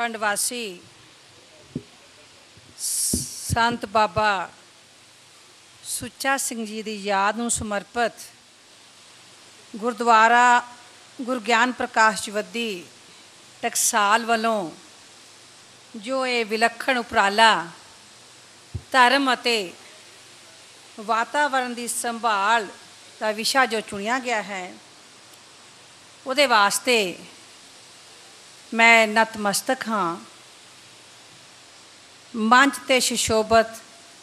ਖੰਡ ਵਾਸੀ ਸੰਤ ਬਾਬਾ ਸੁੱਚਾ ਸਿੰਘ ਜੀ ਦੀ ਯਾਦ ਨੂੰ ਸਮਰਪਿਤ ਗੁਰਦੁਆਰਾ ਗੁਰੂ ਗਿਆਨ ਪ੍ਰਕਾਸ਼ ਜਵੱਦੀ ਟਕਸਾਲ ਵੱਲੋਂ ਜੋ ਇਹ ਵਿਲੱਖਣ ਉਪਰਾਲਾ ਧਰਮ ਅਤੇ ਵਾਤਾਵਰਨ ਦੀ ਸੰਭਾਲ ਦਾ ਵਿਸ਼ਾ ਜੋ ਚੁਣਿਆ ਗਿਆ ਹੈ, ਉਹਦੇ ਵਾਸਤੇ ਮੈਂ ਨਤਮਸਤਕ ਹਾਂ। ਮੰਚ 'ਤੇ ਸੁਸ਼ੋਭਤ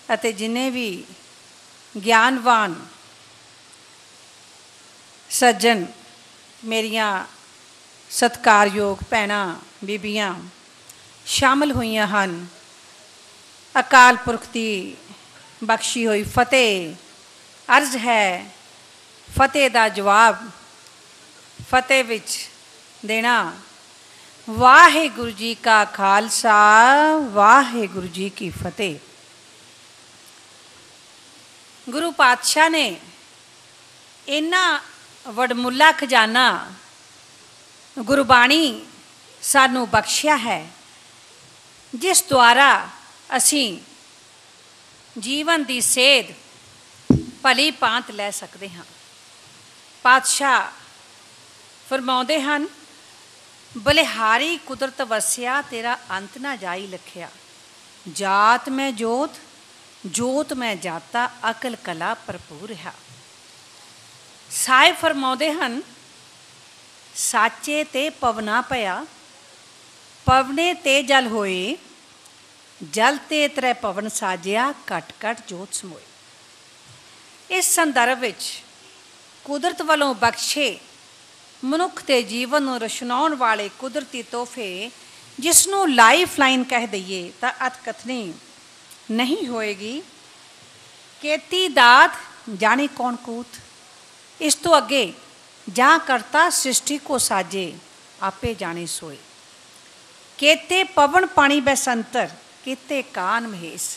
ਅਤੇ ਜਿੰਨੇ ਵੀ ਗਿਆਨਵਾਨ ਸੱਜਣ, ਮੇਰੀਆਂ ਸਤਿਕਾਰਯੋਗ ਭੈਣਾਂ ਬੀਬੀਆਂ ਸ਼ਾਮਲ ਹੋਈਆਂ ਹਨ, ਅਕਾਲ ਪੁਰਖ ਦੀ ਬਖਸ਼ੀ ਹੋਈ ਫਤਿਹ ਅਰਜ਼ ਹੈ। ਫਤਿਹ ਦਾ ਜਵਾਬ ਫਤਿਹ ਵਿੱਚ ਦੇਣਾ। ਵਾਹਿਗੁਰੂ ਜੀ ਕਾ ਖਾਲਸਾ, ਵਾਹਿਗੁਰੂ ਜੀ ਕੀ ਫਤਿਹ। ਗੁਰੂ ਪਾਤਸ਼ਾਹ ਨੇ ਇੰਨਾ ਵਡਮੁੱਲਾ ਖਜ਼ਾਨਾ ਗੁਰਬਾਣੀ ਸਾਨੂੰ ਬਖਸ਼ਿਆ ਹੈ, ਜਿਸ ਦੁਆਰਾ ਅਸੀਂ ਜੀਵਨ ਦੀ ਸੇਧ ਭਲੀ ਭਾਂਤ ਲੈ ਸਕਦੇ ਹਾਂ। ਪਾਤਸ਼ਾਹ ਫਰਮਾਉਂਦੇ ਹਨ, ਬਲਿਹਾਰੀ ਕੁਦਰਤ ਵਸਿਆ ਤੇਰਾ ਅੰਤ ਨਾ ਜਾਈ ਲਖਿਆ। ਜਾਤ ਮੈਂ ਜੋਤ, ਜੋਤ ਮੈਂ ਜਾਤਾ, ਅਕਲ ਕਲਾ ਭਰਪੂਰ ਹੈ। ਸਾਹਿਬ ਫਰਮਾਉਂਦੇ ਹਨ, ਸਾਚੇ ਤੇ ਪਵਨਾ ਪਿਆ, ਪਵਨੇ ਤੇ ਜਲ ਹੋਏ, ਜਲ ਤੇ ਤ੍ਰੈ ਪਵਨ ਸਾਜਿਆ, ਘਟ ਘਟ ਜੋਤ ਸਮੋਏ। ਇਸ ਸੰਦਰਭ ਵਿੱਚ ਕੁਦਰਤ ਵੱਲੋਂ ਬਖਸ਼ੇ ਮਨੁੱਖ ਦੇ ਜੀਵਨ ਨੂੰ ਰਚਨਾਉਣ ਵਾਲੇ ਕੁਦਰਤੀ ਤੋਹਫੇ, ਜਿਸ ਨੂੰ ਲਾਈਫ ਲਾਈਨ ਕਹਿ ਦਈਏ ਤਾਂ ਅਤਕਥਨੀ ਨਹੀਂ ਹੋਏਗੀ। ਕੇਤੀ ਦਾਤ ਜਾਣੇ ਕੌਣ ਕੂਤ, ਇਸ ਤੋਂ ਅੱਗੇ ਜਾਂ ਕਰਤਾ ਸ੍ਰਿਸ਼ਟੀ ਕੋ ਸਾਜੇ, ਆਪੇ ਜਾਣੇ ਸੋਏ। ਕੇਤੇ ਪਵਨ ਪਾਣੀ ਬੈਸੰਤਰ, ਕੀਤੇ ਕਾਨ ਮਹੇਸ਼।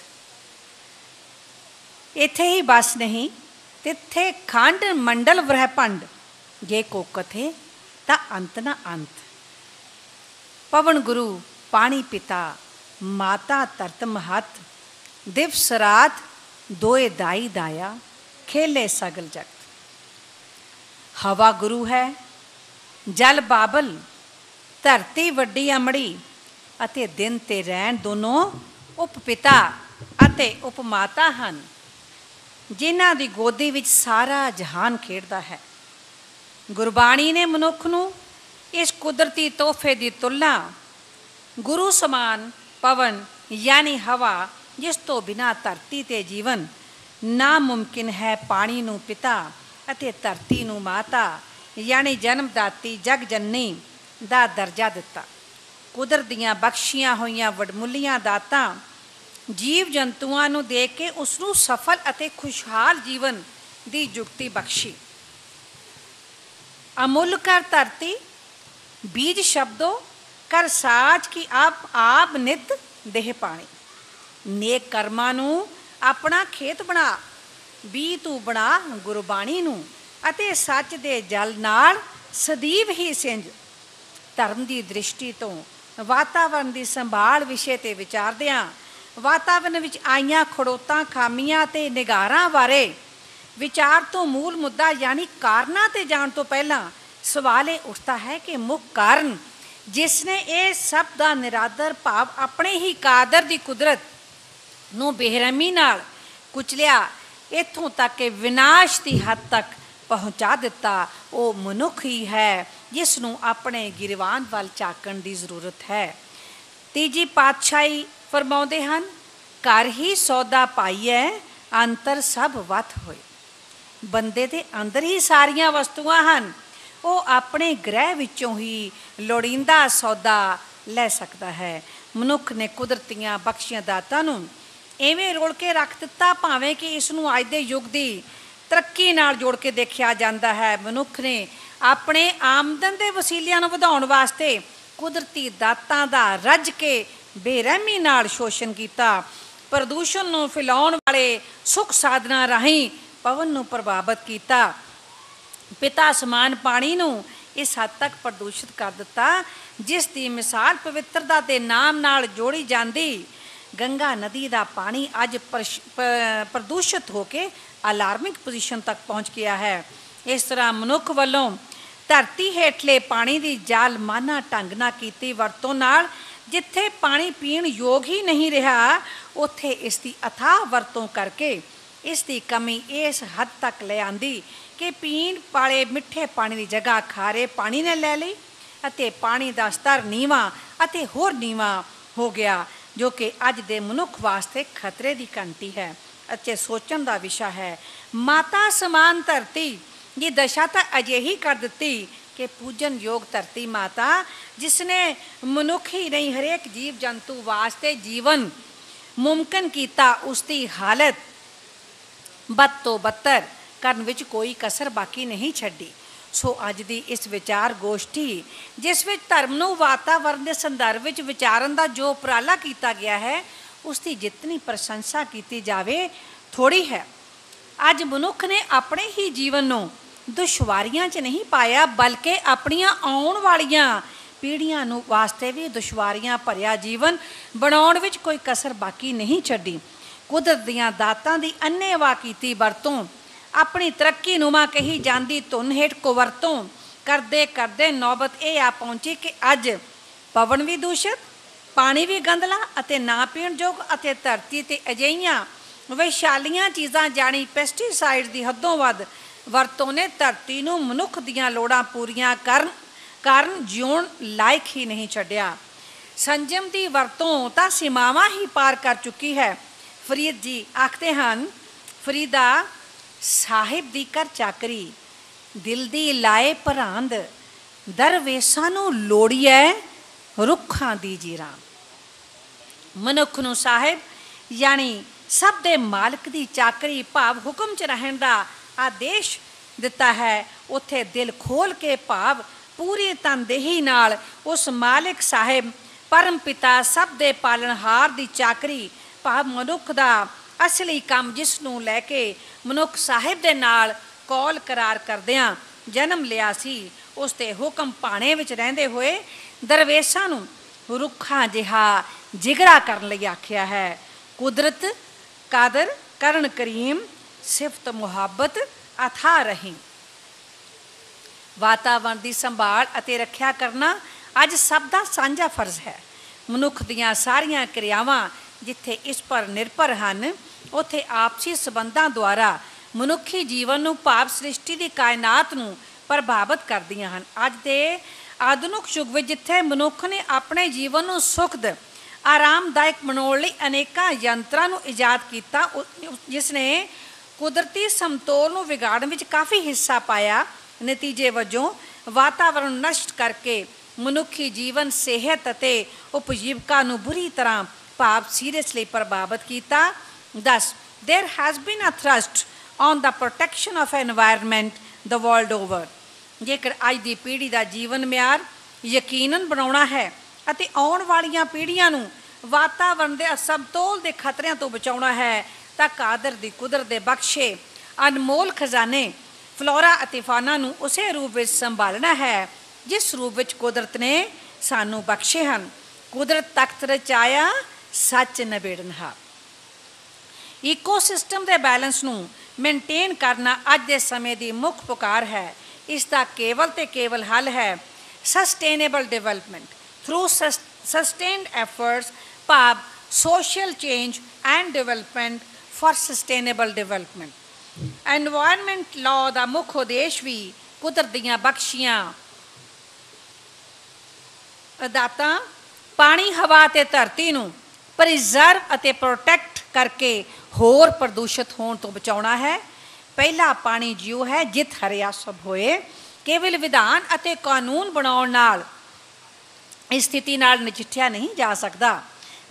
ਇੱਥੇ ਹੀ ਬਸ ਨਹੀਂ, ਤਿੱਥੇ ਖੰਡ ਮੰਡਲ ਵਰਹਿ ਭੰਡ, ਜੇ ਕੋ ਕਥੇ ਤਾਂ ਅੰਤ ਨਾ ਅੰਤ। ਪਵਨ ਗੁਰੂ ਪਾਣੀ ਪਿਤਾ, ਮਾਤਾ ਧਰਤ ਮਹਤ, ਦਿਵਸ ਰਾਤ ਦੋਏ ਦਾਈ ਦਾਇਆ, ਖੇਲੇ ਸਗਲ ਜਗਤ। ਹਵਾ ਗੁਰੂ ਹੈ, ਜਲ ਬਾਬਲ, ਧਰਤੀ ਵੱਡੀ ਅਮੜੀ, ਅਤੇ ਦਿਨ ਤੇ ਰੈਣ ਦੋਨੋਂ ਉਪ ਪਿਤਾ ਅਤੇ ਉਪ ਮਾਤਾ ਹਨ, ਜਿਨ੍ਹਾਂ ਦੀ ਗੋਦੀ ਵਿੱਚ ਸਾਰਾ ਜਹਾਨ ਖੇਡਦਾ ਹੈ। ਗੁਰਬਾਣੀ ਨੇ ਮਨੁੱਖ ਨੂੰ ਇਸ ਕੁਦਰਤੀ ਤੋਹਫੇ ਦੀ ਤੁਲਨਾ ਗੁਰੂ ਸਮਾਨ ਪਵਨ ਯਾਨੀ ਹਵਾ, ਜਿਸ ਤੋਂ ਬਿਨਾਂ ਧਰਤੀ 'ਤੇ ਜੀਵਨ ਨਾਮੁਮਕਿਨ ਹੈ, ਪਾਣੀ ਨੂੰ ਪਿਤਾ ਅਤੇ ਧਰਤੀ ਨੂੰ ਮਾਤਾ ਯਾਨੀ ਜਨਮਦਾਤੀ ਜਗ ਜਨਨੀ ਦਾ ਦਰਜਾ ਦਿੱਤਾ। ਕੁਦਰਤ ਦੀਆਂ ਬਖਸ਼ੀਆਂ ਹੋਈਆਂ ਵਡਮੁੱਲੀਆਂ ਦਾਤਾਂ ਜੀਵ ਜੰਤੂਆਂ ਨੂੰ ਦੇ ਕੇ ਉਸ ਨੂੰ ਸਫਲ ਅਤੇ ਖੁਸ਼ਹਾਲ ਜੀਵਨ ਦੀ ਜੁਗਤੀ ਬਖਸ਼ੀ। ਅਮੁੱਲ ਕਰ ਧਰਤੀ ਬੀਜ ਸ਼ਬਦੋ, ਕਰ ਸਾਜ ਕੀ ਆਪ ਨਿਤ ਦੇਹ ਪਾਣੀ। ਨੇਕ ਕਰਮਾਂ ਨੂੰ ਆਪਣਾ ਖੇਤ ਬਣਾ, ਬੀ ਤੂੰ ਬਣਾ ਗੁਰਬਾਣੀ ਨੂੰ, ਅਤੇ ਸੱਚ ਦੇ ਜਲ ਨਾਲ ਸਦੀਵ ਹੀ ਸਿੰਜ। ਧਰਮ ਦੀ ਦ੍ਰਿਸ਼ਟੀ ਤੋਂ ਵਾਤਾਵਰਨ ਦੀ ਸੰਭਾਲ ਵਿਸ਼ੇ 'ਤੇ ਵਿਚਾਰਦਿਆਂ ਵਾਤਾਵਰਨ ਵਿੱਚ ਆਈਆਂ ਖੜੋਤਾਂ, ਖਾਮੀਆਂ ਅਤੇ ਨਿਗਾਰਾਂ ਬਾਰੇ ਵਿਚਾਰ ਤੋਂ ਮੂਲ ਮੁੱਦਾ ਯਾਨੀ ਕਾਰਨਾਂ 'ਤੇ ਜਾਣ ਤੋਂ ਪਹਿਲਾਂ ਸਵਾਲ ਇਹ ਉੱਠਦਾ ਹੈ ਕਿ ਮੁੱਖ ਕਾਰਨ ਜਿਸ ਨੇ ਇਹ ਸਭ ਦਾ ਨਿਰਾਦਰ ਭਾਵ ਆਪਣੇ ਹੀ ਕਾਦਰ ਦੀ ਕੁਦਰਤ ਨੂੰ ਬੇਰਹਿਮੀ ਨਾਲ ਕੁਚਲਿਆ, ਇੱਥੋਂ ਤੱਕ ਕਿ ਵਿਨਾਸ਼ ਦੀ ਹੱਦ ਤੱਕ ਪਹੁੰਚਾ ਦਿੱਤਾ, ਉਹ ਮਨੁੱਖ ਹੀ ਹੈ, ਜਿਸ ਨੂੰ ਆਪਣੇ ਗਿਰਵਾਨ ਵੱਲ ਝਾਕਣ ਦੀ ਜ਼ਰੂਰਤ ਹੈ। ਤੀਜੀ ਪਾਤਸ਼ਾਹੀ ਫਰਮਾਉਂਦੇ ਹਨ, ਘਰ ਹੀ ਸੌਦਾ ਪਾਈਐ, ਅੰਤਰ ਸਭ ਵੱਤ ਹੋਏ। ਬੰਦੇ ਦੇ ਅੰਦਰ ਹੀ ਸਾਰੀਆਂ ਵਸਤੂਆਂ ਹਨ, ਉਹ ਆਪਣੇ ਗ੍ਰਹਿ ਵਿੱਚੋਂ ਹੀ ਲੋੜੀਂਦਾ ਸੌਦਾ ਲੈ ਸਕਦਾ ਹੈ। ਮਨੁੱਖ ਨੇ ਕੁਦਰਤੀਆਂ ਬਖਸ਼ੀਆਂ ਦਾਤਾਂ ਨੂੰ ਐਵੇਂ ਰੋਲ ਕੇ ਰੱਖ ਦਿੱਤਾ, ਭਾਵੇਂ ਕਿ ਇਸ ਨੂੰ ਅੱਜ ਦੇ ਯੁੱਗ ਦੀ ਤਰੱਕੀ ਨਾਲ ਜੋੜ ਕੇ ਦੇਖਿਆ ਜਾਂਦਾ ਹੈ। ਮਨੁੱਖ ਨੇ ਆਪਣੇ ਆਮਦਨ ਦੇ ਵਸੀਲਿਆਂ ਨੂੰ ਵਧਾਉਣ ਵਾਸਤੇ ਕੁਦਰਤੀ ਦਾਤਾਂ ਦਾ ਰੱਜ ਕੇ ਬੇਰਹਿਮੀ ਨਾਲ ਸ਼ੋਸ਼ਣ ਕੀਤਾ। ਪ੍ਰਦੂਸ਼ਣ ਨੂੰ ਫੈਲਾਉਣ ਵਾਲੇ ਸੁੱਖ ਸਾਧਨਾਂ ਰਾਹੀਂ ਪਵਨ ਨੂੰ ਪ੍ਰਭਾਵਿਤ ਕੀਤਾ। ਪਿਤਾ ਸਮਾਨ ਪਾਣੀ ਨੂੰ ਇਸ ਹੱਦ ਤੱਕ ਪ੍ਰਦੂਸ਼ਿਤ ਕਰ ਦਿੱਤਾ, ਜਿਸ ਦੀ ਮਿਸਾਲ ਪਵਿੱਤਰਤਾ ਦੇ ਨਾਮ ਨਾਲ ਜੋੜੀ ਜਾਂਦੀ। ਗੰਗਾ ਨਦੀ ਦਾ ਪਾਣੀ ਅੱਜ ਪ੍ਰਦੂਸ਼ਿਤ ਹੋ ਕੇ ਅਲਾਰਮਿੰਗ ਪੋਜੀਸ਼ਨ ਤੱਕ ਪਹੁੰਚ ਗਿਆ ਹੈ। ਇਸ ਤਰ੍ਹਾਂ ਮਨੁੱਖ ਵੱਲੋਂ ਧਰਤੀ ਹੇਠਲੇ ਪਾਣੀ ਦੀ ਜ਼ਾਲਮਾਨਾ ਢੰਗ ਨਾਲ ਕੀਤੀ ਵਰਤੋਂ ਨਾਲ ਜਿੱਥੇ ਪਾਣੀ ਪੀਣ ਯੋਗ ਹੀ ਨਹੀਂ ਰਿਹਾ, ਉੱਥੇ ਇਸ ਦੀ ਅਥਾਹ ਵਰਤੋਂ ਕਰਕੇ ਇਸ ਦੀ ਕਮੀ ਇਸ ਹੱਦ ਤੱਕ ਲੈ ਆਂਦੀ ਕਿ ਪੀਣ ਵਾਲੇ ਮਿੱਠੇ ਪਾਣੀ ਦੀ ਜਗ੍ਹਾ ਖਾਰੇ ਪਾਣੀ ਨੇ ਲੈ ਲਈ ਅਤੇ ਪਾਣੀ ਦਾ ਸਤਰ ਨੀਵਾਂ ਅਤੇ ਹੋਰ ਨੀਵਾਂ ਹੋ ਗਿਆ, ਜੋ ਕਿ ਅੱਜ ਦੇ ਮਨੁੱਖ ਵਾਸਤੇ ਖਤਰੇ ਦੀ ਘੰਟੀ ਹੈ ਅਤੇ ਸੋਚਣ ਦਾ ਵਿਸ਼ਾ ਹੈ। ਮਾਤਾ ਸਮਾਨ ਧਰਤੀ ਦੀ ਦਸ਼ਾ ਤਾਂ ਅਜਿਹੀ ਕਰ ਦਿੱਤੀ ਕਿ ਪੂਜਨ ਯੋਗ ਧਰਤੀ ਮਾਤਾ, ਜਿਸ ਨੇ ਮਨੁੱਖ ਹੀ ਨਹੀਂ ਹਰੇਕ ਜੀਵ ਜੰਤੂ ਵਾਸਤੇ ਜੀਵਨ ਮੁਮਕਿਨ ਕੀਤਾ, ਉਸ ਦੀ ਹਾਲਤ ਬਦ ਤੋਂ ਬੱਤਰ ਕਰਨ ਵਿੱਚ ਕੋਈ ਕਸਰ ਬਾਕੀ ਨਹੀਂ ਛੱਡੀ। ਸੋ ਅੱਜ ਦੀ ਇਸ ਵਿਚਾਰ ਗੋਸ਼ਟੀ, ਜਿਸ ਵਿੱਚ ਧਰਮ ਨੂੰ ਵਾਤਾਵਰਨ ਦੇ ਸੰਦਰਭ ਵਿੱਚ ਵਿਚਾਰਨ ਦਾ ਜੋ ਉਪਰਾਲਾ ਕੀਤਾ ਗਿਆ ਹੈ, ਉਸ ਦੀ ਜਿਤਨੀ ਪ੍ਰਸ਼ੰਸਾ ਕੀਤੀ ਜਾਵੇ ਥੋੜੀ ਹੈ। ਅੱਜ ਮਨੁੱਖ ਨੇ ਆਪਣੇ ਹੀ ਜੀਵਨ ਨੂੰ ਦੁਸ਼ਵਾਰੀਆਂ 'ਚ ਨਹੀਂ ਪਾਇਆ, ਬਲਕਿ ਆਪਣੀਆਂ ਆਉਣ ਵਾਲੀਆਂ ਪੀੜ੍ਹੀਆਂ ਨੂੰ ਵਾਸਤੇ ਵੀ ਦੁਸ਼ਵਾਰੀਆਂ ਭਰਿਆ ਜੀਵਨ ਬਣਾਉਣ ਵਿੱਚ ਕੋਈ ਕਸਰ ਬਾਕੀ ਨਹੀਂ ਛੱਡੀ। ਕੁਦਰਤ ਦੀਆਂ ਦਾਤਾਂ ਦੀ ਅੰਨ੍ਹੇਵਾਹ ਕੀਤੀ ਵਰਤੋਂ, ਆਪਣੀ ਤਰੱਕੀ ਨੁਮਾ ਕਹੀ ਜਾਂਦੀ ਧੁਨ ਹੇਠ ਕੁਵਰਤੋਂ ਕਰਦੇ ਕਰਦੇ ਨੌਬਤ ਇਹ ਆ ਪਹੁੰਚੀ ਕਿ ਅੱਜ ਪਵਨ ਵੀ ਦੂਸ਼ਿਤ, ਪਾਣੀ ਵੀ ਗੰਦਲਾ ਅਤੇ ਨਾ ਪੀਣ ਯੋਗ ਅਤੇ ਧਰਤੀ 'ਤੇ ਅਜਿਹੀਆਂ ਵਿਸ਼ਾਲੀਆਂ ਚੀਜ਼ਾਂ ਜਾਣੀ ਪੈਸਟੀਸਾਈਡ ਦੀ ਹੱਦੋਂ ਵੱਧ ਵਰਤੋਂ ਨੇ ਧਰਤੀ ਨੂੰ ਮਨੁੱਖ ਦੀਆਂ ਲੋੜਾਂ ਪੂਰੀਆਂ ਕਾਰਨ ਜਿਉਣ ਲਾਇਕ ਹੀ ਨਹੀਂ ਛੱਡਿਆ। ਸੰਜਮ ਦੀ ਵਰਤੋਂ ਤਾਂ ਸੀਮਾਵਾਂ ਹੀ ਪਾਰ ਕਰ ਚੁੱਕੀ ਹੈ। ਫਰੀਦ ਜੀ ਆਖਦੇ ਹਨ, ਫਰੀਦਾ ਸਾਹਿਬ ਦੀ ਕਰ ਚਾਕਰੀ, ਦਿਲ ਦੀ ਲਾਏ ਭਰਾਂਦ, ਦਰਵੇਸਾਂ ਨੂੰ ਲੋੜੀਐ ਰੁੱਖਾਂ ਦੀ ਜੀਰਾਂ। ਮਨੁੱਖ ਨੂੰ ਸਾਹਿਬ ਯਾਨੀ ਸਭ ਦੇ ਮਾਲਕ ਦੀ ਚਾਕਰੀ ਭਾਵ ਹੁਕਮ 'ਚ ਰਹਿਣ ਦਾ ਆਦੇਸ਼ ਦਿੱਤਾ ਹੈ। ਉੱਥੇ ਦਿਲ ਖੋਲ ਕੇ ਭਾਵ ਪੂਰੀ ਤਨਦੇਹੀ ਨਾਲ ਉਸ ਮਾਲਿਕ ਸਾਹਿਬ ਪਰਮ ਪਿਤਾ ਸਭ ਦੇ ਪਾਲਣਹਾਰ ਦੀ ਚਾਕਰੀ ਭਾਵ ਮਨੁੱਖ ਦਾ ਅਸਲੀ ਕੰਮ, ਜਿਸ ਨੂੰ ਲੈ ਕੇ ਮਨੁੱਖ ਸਾਹਿਬ ਦੇ ਨਾਲ ਕੌਲ ਕਰਾਰ ਕਰਦਿਆਂ ਜਨਮ ਲਿਆ ਸੀ, ਉਸ ਦੇ ਹੁਕਮ ਪਾਣੇ ਵਿੱਚ ਰਹਿੰਦੇ ਹੋਏ ਦਰਵੇਸ਼ਾਂ ਨੂੰ ਰੁੱਖਾਂ ਜਿਹਾ ਜਿਗਰਾ ਕਰਨ ਲਈ ਆਖਿਆ ਹੈ। ਕੁਦਰਤ ਕਾਦਰ ਕਰਨ ਕਰੀਮ, ਸਿਫਤ ਮੁਹੱਬਤ ਅਥਾਹ ਰਹੀਮ। ਵਾਤਾਵਰਣ ਦੀ ਸੰਭਾਲ ਅਤੇ ਰੱਖਿਆ ਕਰਨਾ ਅੱਜ ਸਭ ਦਾ ਸਾਂਝਾ ਫਰਜ਼ ਹੈ। ਮਨੁੱਖ ਦੀਆਂ ਸਾਰੀਆਂ ਕਿਰਿਆਵਾਂ ਜਿੱਥੇ ਇਸ ਪਰ ਨਿਰਭਰ ਹਨ, ਉੱਥੇ ਆਪਸੀ ਸਬੰਧਾਂ ਦੁਆਰਾ ਮਨੁੱਖੀ ਜੀਵਨ ਨੂੰ ਭਾਵ ਸ੍ਰਿਸ਼ਟੀ ਦੀ ਕਾਇਨਾਤ ਨੂੰ ਪ੍ਰਭਾਵਿਤ ਕਰਦੀਆਂ ਹਨ। ਅੱਜ ਦੇ ਆਧੁਨਿਕ ਯੁੱਗ ਵਿੱਚ ਜਿੱਥੇ ਮਨੁੱਖ ਨੇ ਆਪਣੇ ਜੀਵਨ ਨੂੰ ਸੁਖਦ ਆਰਾਮਦਾਇਕ ਬਣਾਉਣ ਲਈ ਅਨੇਕਾਂ ਯੰਤਰਾਂ ਨੂੰ ਇਜਾਦ ਕੀਤਾ, ਜਿਸ ਨੇ ਕੁਦਰਤੀ ਸਮਤੋਲ ਨੂੰ ਵਿਗਾੜਨ ਵਿੱਚ ਕਾਫੀ ਹਿੱਸਾ ਪਾਇਆ। ਨਤੀਜੇ ਵਜੋਂ ਵਾਤਾਵਰਣ ਨਸ਼ਟ ਕਰਕੇ ਮਨੁੱਖੀ ਜੀਵਨ ਸਿਹਤ ਅਤੇ ਉਪਜੀਵਕਾ ਨੂੰ ਬੁਰੀ ਤਰ੍ਹਾਂ ਭਾਵ ਸੀਰੀਅਸਲੀ ਪ੍ਰਭਾਵਿਤ ਕੀਤਾ। Thus, there has been a thrust on the protection of environment the world over। ਜੇਕਰ ਅੱਜ ਦੀ ਪੀੜ੍ਹੀ ਦਾ ਜੀਵਨ ਮਿਆਰ ਯਕੀਨਨ ਬਣਾਉਣਾ ਹੈ ਅਤੇ ਆਉਣ ਵਾਲੀਆਂ ਪੀੜ੍ਹੀਆਂ ਨੂੰ ਵਾਤਾਵਰਣ ਦੇ ਅਸਮਤੋਲ ਦੇ ਖਤਰਿਆਂ ਤੋਂ ਬਚਾਉਣਾ ਹੈ, ਤਾਂ ਕਾਦਰ ਦੀ ਕੁਦਰਤ ਦੇ ਬਖਸ਼ੇ ਅਨਮੋਲ ਖਜ਼ਾਨੇ ਫਲੋਰਾ ਅਤੇ ਫਾਨਾ ਨੂੰ ਉਸੇ ਰੂਪ ਵਿੱਚ ਸੰਭਾਲਣਾ ਹੈ ਜਿਸ ਰੂਪ ਵਿੱਚ ਕੁਦਰਤ ਨੇ ਸਾਨੂੰ ਬਖਸ਼ੇ ਹਨ। ਕੁਦਰਤ ਤਖਤ ਰਚਾਇਆ ਸੱਚ ਨਿਬੇੜਨਹਾਰ। ਈਕੋਸਿਸਟਮ ਦੇ ਬੈਲੈਂਸ ਨੂੰ ਮੇਨਟੇਨ ਕਰਨਾ ਅੱਜ ਦੇ ਸਮੇਂ ਦੀ ਮੁੱਖ ਪੁਕਾਰ ਹੈ। ਇਸ ਦਾ ਕੇਵਲ ਤੇ ਕੇਵਲ ਹੱਲ ਹੈ sustainable development through sustained efforts ਭਾਵ social change and development for sustainable development. Environment law ਦਾ ਮੁੱਖ ਉਦੇਸ਼ ਵੀ ਕੁਦਰਤ ਦੀਆਂ ਬਖਸ਼ੀਆਂ ਦਾਤਾਂ ਪਾਣੀ, ਹਵਾ ਅਤੇ ਧਰਤੀ ਨੂੰ ਪ੍ਰੀਜ਼ਰਵ ਅਤੇ ਪ੍ਰੋਟੈਕਟ ਕਰਕੇ ਹੋਰ ਪ੍ਰਦੂਸ਼ਿਤ ਹੋਣ ਤੋਂ ਬਚਾਉਣਾ ਹੈ। ਪਹਿਲਾ ਪਾਣੀ ਜਿਉ ਹੈ ਜਿਤ ਹਰਿਆ ਸਭ ਹੋਏ। ਕੇਵਲ ਵਿਧਾਨ ਅਤੇ ਕਾਨੂੰਨ ਬਣਾਉਣ ਨਾਲ ਇਸ ਸਥਿਤੀ ਨਾਲ ਨਜਿੱਠਿਆ ਨਹੀਂ ਜਾ ਸਕਦਾ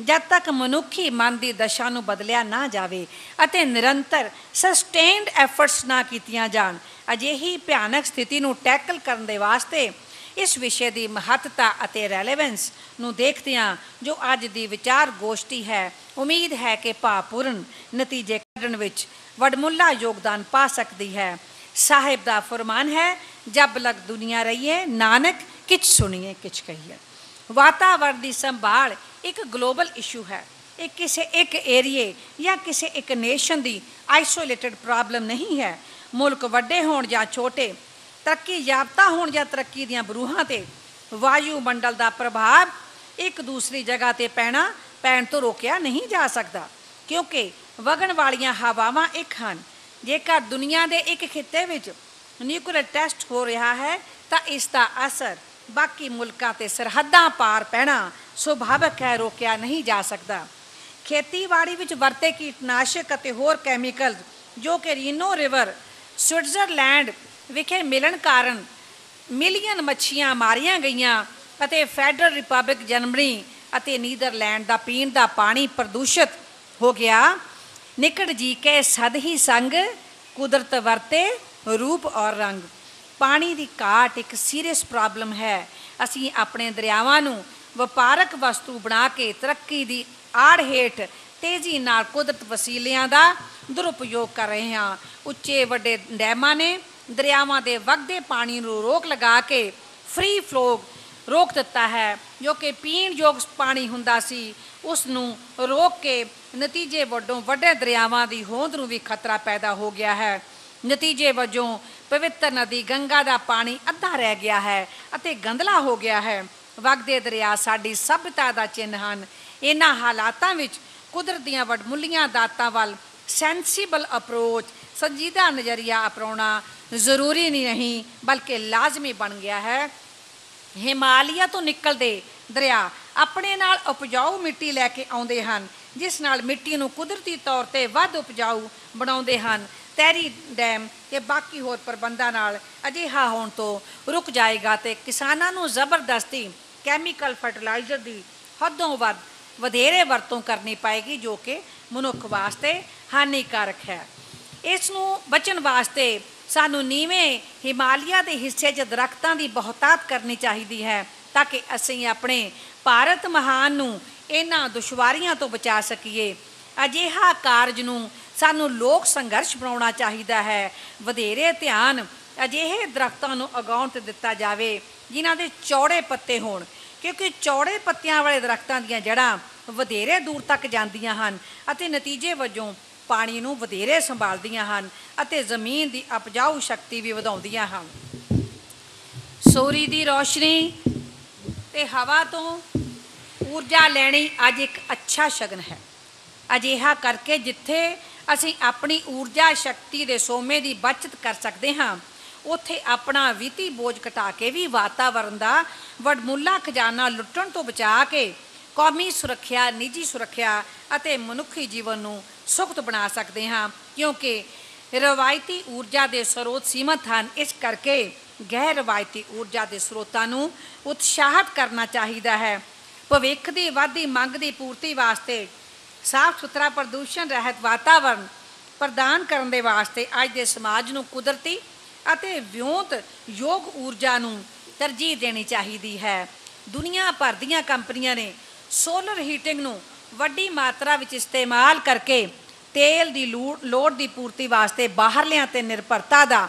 ਜਦ ਤੱਕ ਮਨੁੱਖੀ ਮਨ ਦੀ ਦਸ਼ਾ ਨੂੰ ਬਦਲਿਆ ਨਾ ਜਾਵੇ ਅਤੇ ਨਿਰੰਤਰ ਸਸਟੇਨਡ ਐਫਰਟਸ ਨਾ ਕੀਤੀਆਂ ਜਾਣ। ਅਜਿਹੀ ਭਿਆਨਕ ਸਥਿਤੀ ਨੂੰ ਟੈਕਲ ਕਰਨ ਦੇ ਵਾਸਤੇ ਇਸ ਵਿਸ਼ੇ ਦੀ ਮਹੱਤਤਾ ਅਤੇ ਰੈਲੇਵੈਂਸ ਨੂੰ ਦੇਖਦਿਆਂ ਜੋ ਅੱਜ ਦੀ ਵਿਚਾਰ ਗੋਸ਼ਟੀ ਹੈ, ਉਮੀਦ ਹੈ ਕਿ ਭਾਵਪੂਰਨ ਨਤੀਜੇ ਕੱਢਣ ਵਿੱਚ ਵਡਮੁੱਲਾ ਯੋਗਦਾਨ ਪਾ ਸਕਦੀ ਹੈ। ਸਾਹਿਬ ਦਾ ਫਰਮਾਨ ਹੈ, ਜਬ ਲਗ ਦੁਨੀਆ ਰਹੀਏ ਨਾਨਕ ਕਿਛ ਸੁਣੀਏ ਕਿਛ ਕਹੀਏ। वातावरण की संभाल एक ग्लोबल इशू है। ये किसी एक एरिए या किसी एक नेशन की आइसोलेटेड प्रॉब्लम नहीं है। मुल्क वड्डे होण जां छोटे, तरक्की याफ्ता होण जां तरक्की दीआं बरूहां ते वायुमंडल का प्रभाव एक दूसरी जगह ते पैण तो रोकिया नहीं जा सकता, क्योंकि वगण वालियां हवावां एक हन। जेकर दुनिया के एक खिते विच न्यूक्लियर टेस्ट हो रहा है तो इसका असर बाकी मुल्कां ते सरहदां पार पैना सुभाविक है, रोकिया नहीं जा सकता। खेतीबाड़ी विच वरते कीटनाशक अते होर कैमिकल जो कि रीनो रिवर स्विट्जरलैंड विखे मिलन कारण मिलियन मच्छियां मारिया गईयां अते फैडरल रिपब्लिक जर्मनी अते नीदरलैंड का पीण का पानी प्रदूषित हो गया। निकट जी के सद ही संग कुदरत वरते रूप और रंग। पानी की घाट एक सीरीयस प्रॉब्लम है। असी अपने दरियावां नूं वपारक वस्तु बना के तरक्की की आड़ हेठ तेजी नाल कुदरत वसीलियां का दुरुपयोग कर रहे हैं। उच्चे वड्डे डैमां ने दरियावां के वगदे पानी नूं रोक लगा के फ्री फ्लो रोक दिता है। जो कि पीण योग पानी हुंदा सी उसनूं रोक के नतीजे वजों वड्डे दरियावां की होंद नूं भी खतरा पैदा हो गया है। नतीजे वजों पवित्र नदी गंगा का पानी अद्धा रह गया है अते गंदला हो गया है। वगदे दरिया साडी सभ्यता का चिन्ह हैं। इन्हां हालातां विच कुदरत दीआं वडमुੱਲੀਆਂ दातां वल सेंसीबल अप्रोच संजीदा नज़रिया अपनाउणा जरूरी नहीं बल्कि लाजमी बन गया है। हिमालय तो निकलते दरिया अपने नाल उपजाऊ मिट्टी लैके आउंदे हन, जिस नाल मिट्टी नूं कुदरती तौर ते वध उपजाऊ बनाउंदे हन। तैरी डैम ते बाकी होर प्रबंधां नाल अजिहा होण तो रुक जाएगा ते किसानां नूं जबरदस्ती कैमिकल फर्टिलाइजर की हदों वधेरे वरतों करनी पाएगी, जो कि मनुख वास्ते हानिकारक है। इस नूं बचण वास्ते सानू नीवें हिमालय के हिस्से च दरख्तां की बहुतात करनी चाहिए है, ताकि असीं अपने भारत महान नूं इन्हां दुश्वारियां तो बचा सकीए। अजिहा कारज नूं सानू लोक संघर्ष बनाउणा चाहिए है। वधेरे ध्यान अजिहे दरख्तां नूं उगाउण ते दिता जावे जिन्हां दे चौड़े पत्ते होण, क्योंकि चौड़े पत्तियां वाले दरख्तां दीआं जड़ां वधेरे दूर तक जांदियां हन अते नतीजे वजों पानी नूं वधेरे संभालदियां हन अते ज़मीन की उपजाऊ शक्ति भी वधाउंदियां हन। सूरज की रोशनी ते हवा तो ऊर्जा लैनी अज एक अच्छा शगन है। अजिहा करके जिथे असीं अपनी ऊर्जा शक्ति के सोमे की बचत कर सकते हाँ, उत्थे अपना वित्ती बोझ घटा के भी वातावरण का वडमुੱਲਾ खजाना लुट्टण तो बचा के कौमी सुरक्षा, निजी सुरक्षा अते मनुखी जीवन नूं सुखत बना सकते हाँ। क्योंकि रवायती ऊर्जा के स्रोत सीमित हैं, इस करके गैर रवायती ऊर्जा के स्रोतां नूं उत्साहित करना चाहिए है। भविख की वधदी मंग की पूर्ति वास्ते साफ सुथरा प्रदूषण रहित वातावरण प्रदान करने के वास्ते अज के समाज नूं कुदरती अते विਉਂਤ योग ऊर्जा नूं तरजीह देनी चाहिए है। दुनिया भर दीआं कंपनियां ने सोलर हीटिंग नूं वड्डी मात्रा विच इस्तेमाल करके तेल की लोड़ की पूर्ति वास्ते बाहरलियां ते निर्भरता का